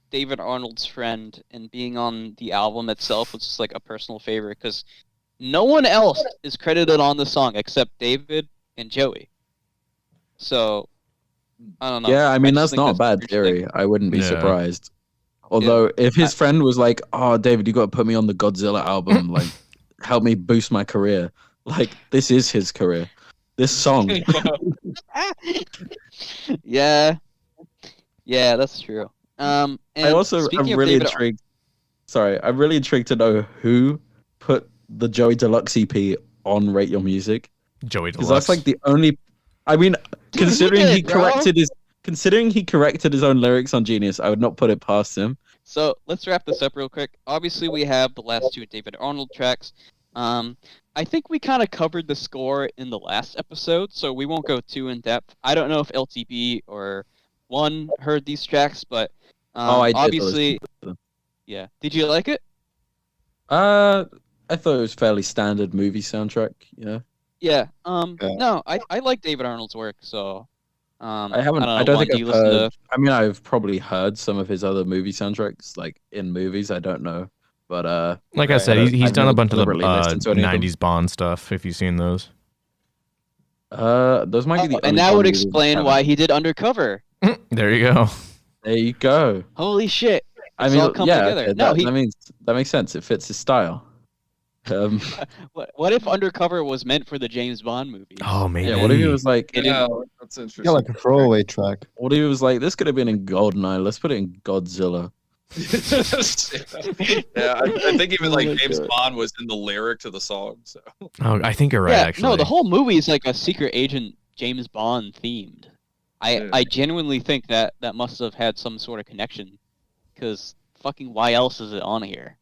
David Arnold's friend, and being on the album itself was just like a personal favorite because no one else is credited on the song except David and Joey. So, I don't know. Yeah, I mean, that's not a bad theory. I wouldn't be surprised. Although, if his friend was like, "Oh, David, you got to put me on the Godzilla album, like, help me boost my career." Like, this is his career. This song. Yeah, that's true. And I'm really David, intrigued. Sorry, I'm really intrigued to know who put the Joey Deluxe EP on Rate Your Music. Joey Deluxe. Because that's like the only. I mean, considering he corrected his own lyrics on Genius, I would not put it past him. So let's wrap this up real quick. Obviously, we have the last two David Arnold tracks. I think we kind of covered the score in the last episode, so we won't go too in depth. I don't know if LTB or One heard these tracks, but I did. obviously, yeah. Did you like it? I thought it was fairly standard movie soundtrack. Yeah. No, I like David Arnold's work, so. I haven't. I don't think I've heard. I mean, I've probably heard some of his other movie soundtracks, like in movies. I don't know, but like I said, he's done a bunch of the '90s Bond stuff. If you've seen those, those might be the. And that would explain why he did Undercover. There you go. There you go. Holy shit! I It's mean, all come yeah, together. okay, No, that makes sense. It fits his style. What if Undercover was meant for the James Bond movie? Oh, maybe. Yeah, what if he was like, Yeah, that's interesting. Yeah, like a throwaway track. what if he was like, this could have been in GoldenEye. Let's put it in Godzilla. Yeah, I think even Oh like my James God. Bond was in the lyric to the song. So Oh, I think you're right. Yeah, Actually, no, the whole movie is like a secret agent James Bond themed. Yeah. I genuinely think that must have had some sort of connection, because fucking why else is it on here?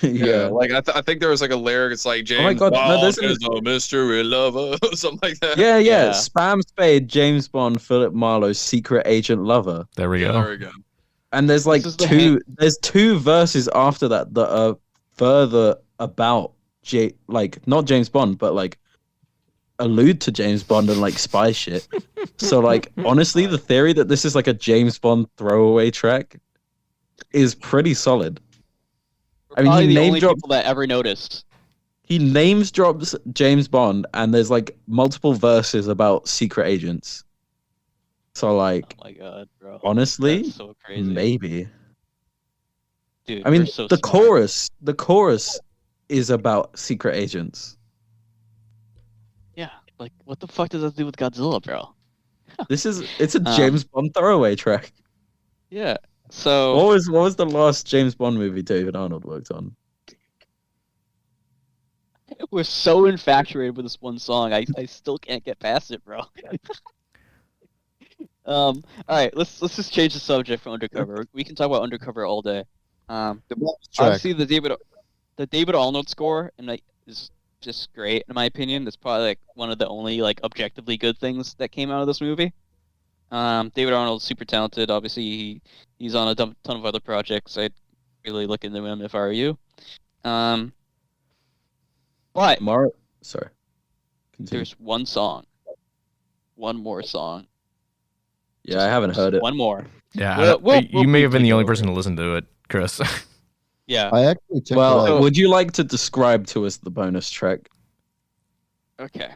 Yeah. like I think there was like a lyric. It's like James Oh my God, no, Bond there's is a mystery lover, something like that. Yeah, Yeah. Spam Spade, James Bond, Philip Marlowe's secret agent lover. there we Yeah, go. there we go. And there's like This is the there's two verses after that that are further about not James Bond, but like allude to James Bond and like spy shit. So like honestly, the theory that this is like a James Bond throwaway track is pretty solid. I mean, Probably he the name only drops people that ever noticed. he names drops James Bond, and there's like multiple verses about secret agents. So like Oh my god, bro. honestly, That's so crazy. maybe. Dude, I mean, we're so the smart. chorus is about secret agents. Yeah, like what the fuck does that do with Godzilla, bro? It's a James Bond throwaway track. Yeah. So What was the last James Bond movie David Arnold worked on? we're so infatuated with this one song. I still can't get past it, bro. All right, let's just change the subject from Undercover. We can talk about Undercover all day. The bonus track. Obviously the David Arnold score and like is just great in my opinion. That's probably like one of the only like objectively good things that came out of this movie. David Arnold's super talented. Obviously he's on a ton of other projects. I'd really look into him if I were you. But Sorry. Continue. there's one more song. Yeah, I haven't heard it. One more. Yeah, We'll you may have been briefly the only go over person it. to listen to it, Chris. Yeah. I actually checked it Well, out. would you like to describe to us the bonus track? Okay.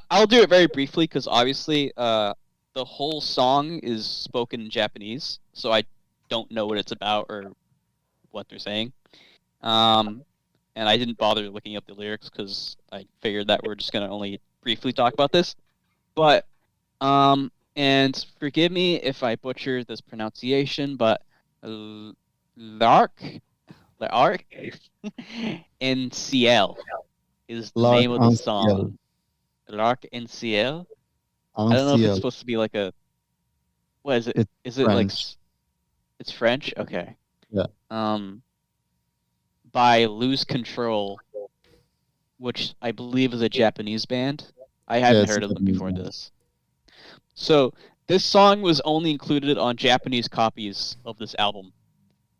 I'll do it very briefly because obviously the whole song is spoken in Japanese, so I don't know what it's about or what they're saying. And I didn't bother looking up the lyrics because I figured that we're just gonna only briefly talk about this. But and forgive me if I butcher this pronunciation, but Lark and Ciel is the Lark name of the en song. Lark and Ciel. I don't know if it's supposed to be like a. What is it? It's Is it like? French. It's French. Okay. Yeah. By Lose Control, which I believe is a Japanese band. I hadn't it's a heard of them Japanese before band. this. So this song was only included on Japanese copies of this album,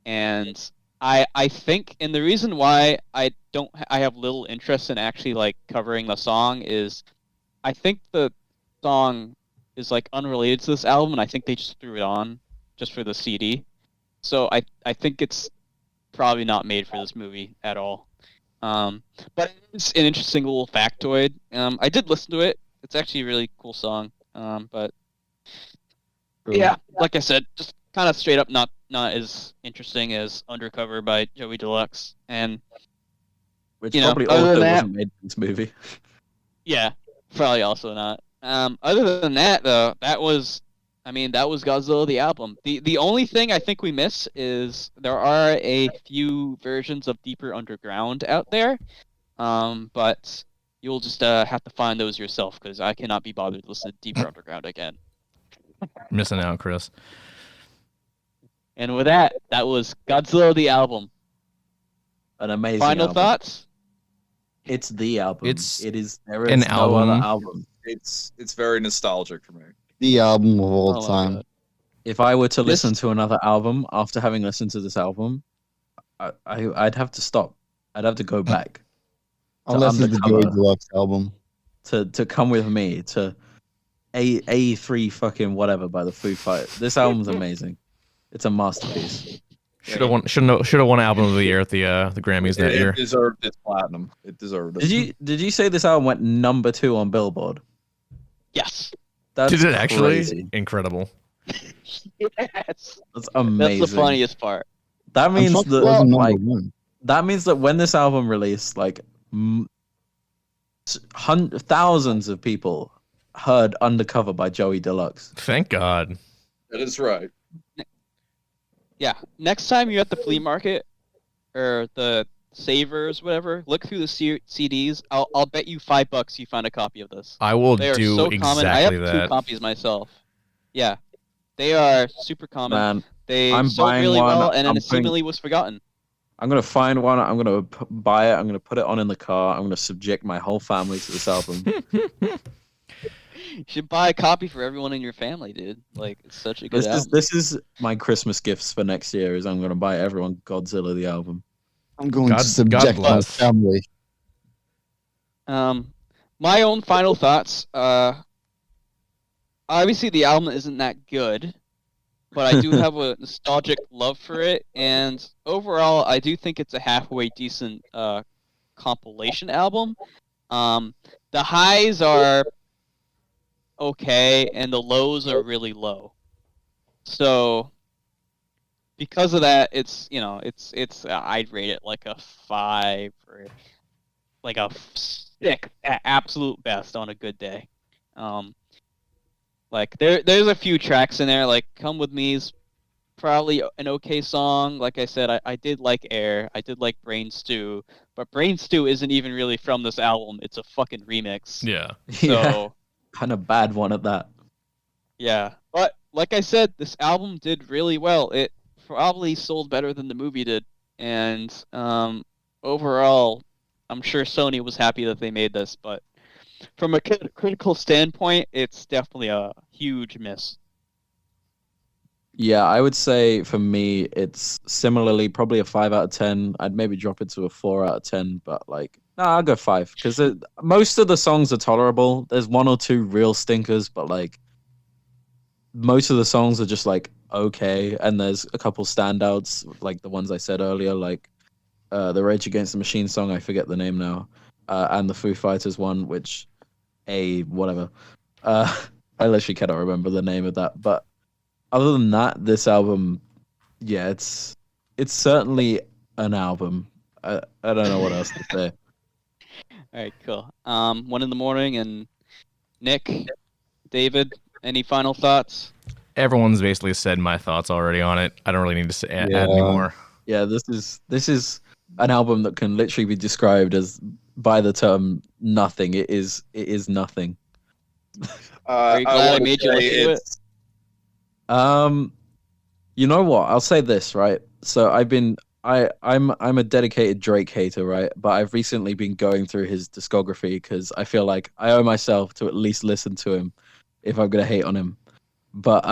and I think, and the reason why I have little interest in actually like covering the song is, I think the song is like unrelated to this album, and I think they just threw it on just for the CD. So I think it's probably not made for this movie at all. But it's an interesting little factoid. I did listen to it. It's actually a really cool song. But yeah, like I said, just kind of straight up not as interesting as Undercover by Joey Deluxe. And Which you know, probably other also than that- wasn't made for this movie. yeah, probably also not. Other than that though, that was Godzilla the album. The only thing I think we miss is there are a few versions of Deeper Underground out there, but you'll just have to find those yourself because I cannot be bothered to listen to Deeper Underground again. Missing out, Chris. And with that was Godzilla the album. An amazing Final album. thoughts? It's the album. There is an no album. other album. It's very nostalgic for me. The album of all Oh my time. God. If I were to This- listen to another album after having listened to this album, I'd have to stop. I'd have to go back Unless it's the Undercover. Joey Deluxe album. to come with me to A3 fucking whatever by the Foo Fighters. This album's amazing. It's a masterpiece. Should have won album of the year at the Grammys that year. It deserved its platinum. It deserved it. Did you say this album went number 2 on Billboard? Yes. That's Did it actually? crazy. Incredible. Yes. That's amazing. That's the funniest part. That means Unfiltered that wasn't like number one. that means that when this album released, like thousands of people heard "Undercover" by Joey Deluxe. Thank God. That is right. Yeah. Next time you're at the flea market or the Savers, whatever, look through the CDs. I'll bet you $5 you find a copy of this. I will They are do so exactly common. I have that. 2 copies myself. Yeah, they are super common. Man, They I'm sold buying really one. well, and then I'm it seemingly was forgotten. I'm gonna find one. I'm gonna buy it. I'm gonna put it on in the car. I'm gonna subject my whole family to this album. You should buy a copy for everyone in your family, dude. Like, it's such a good album. This is my Christmas gifts for next year. Is I'm gonna buy everyone Godzilla the album. I'm going God- to subject God my bless. family. My own final thoughts. Obviously the album isn't that good, but I do have a nostalgic love for it, and overall I do think it's a halfway decent compilation album. The highs are okay, and the lows are really low. So because of that, it's I'd rate it like a 5 or like a 6 at absolute best on a good day. Like there's a few tracks in there, like "Come With Me" is probably an okay song. Like I said, I did like "Air," I did like "Brain Stew," but "Brain Stew" isn't even really from this album. It's a fucking remix. Yeah. So Kind of bad one at that. yeah, but like I said, this album did really well. It probably sold better than the movie did, and overall, I'm sure Sony was happy that they made this, but from a critical standpoint, it's definitely a huge miss. Yeah, I would say for me, it's similarly probably a 5 out of 10. I'd maybe drop it to a 4 out of 10, but like, I'll go 5 because most of the songs are tolerable. There's 1 or 2 real stinkers, but like, most of the songs are just like okay, and there's a couple standouts, like the ones I said earlier, like the Rage Against the Machine song, I forget the name now, and the Foo Fighters one, which whatever. I literally cannot remember the name of that, but other than that, this album, yeah, it's certainly an album. I don't know what else to say. All right, cool. 1 in the morning, and Nick, David, any final thoughts? Everyone's basically said my thoughts already on it. I don't really need to add any more. Yeah, this is an album that can literally be described as by the term nothing. It is nothing. Are you glad I made you listen to it? You know what? I'll say this, right? So I'm a dedicated Drake hater, right? But I've recently been going through his discography because I feel like I owe myself to at least listen to him if I'm gonna hate on him. But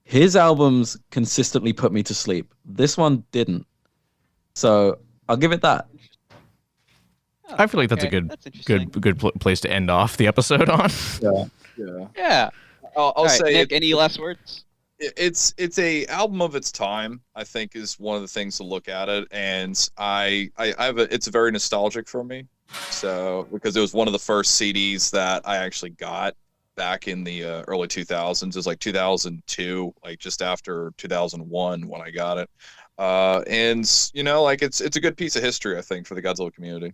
his albums consistently put me to sleep. This one didn't. So I'll give it that. I feel like that's Okay, a that's interesting. good place to end off the episode on. Yeah. Yeah. I'll All right, say Nick, any last words? it's a album of its time. I think is one of the things to look at it, and I have it's very nostalgic for me. So because it was one of the first CDs that I actually got back in the early 2000s. It was like 2002, like just after 2001 when I got it. And like it's a good piece of history, I think, for the Godzilla community.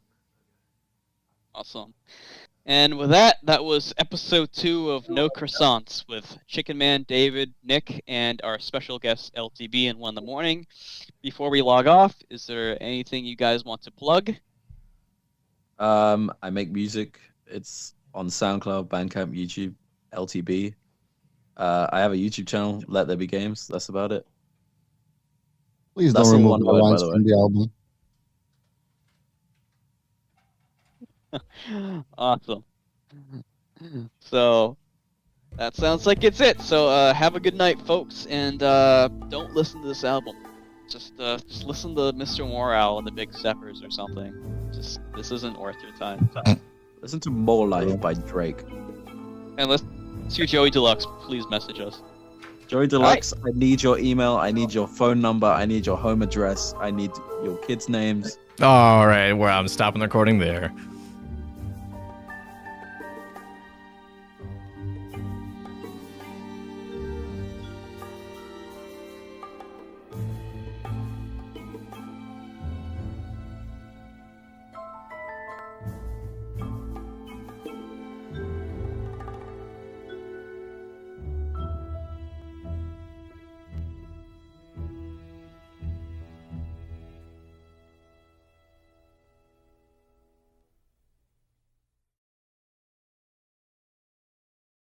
Awesome. And with that was episode 2 of No Croissants with Chicken Man, David, Nick, and our special guest LTB and ONE in the morning. Before we log off, is there anything you guys want to plug? I make music. It's on SoundCloud, Bandcamp, YouTube, LTB. I have a YouTube channel, Let There Be Games. That's about it. Please That's don't the remove one the word, by lines the way. from the album. Awesome. So that sounds like it's it. So have a good night, folks, and don't listen to this album. Just listen to Mr. Morale and the Big Steppers or something. This isn't worth your time. Listen to More Life by Drake. And let's see Joey Deluxe. Please message us. Joey Deluxe, I need your email. I need your phone number. I need your home address. I need your kids' names. All right, well, I'm stopping the recording there.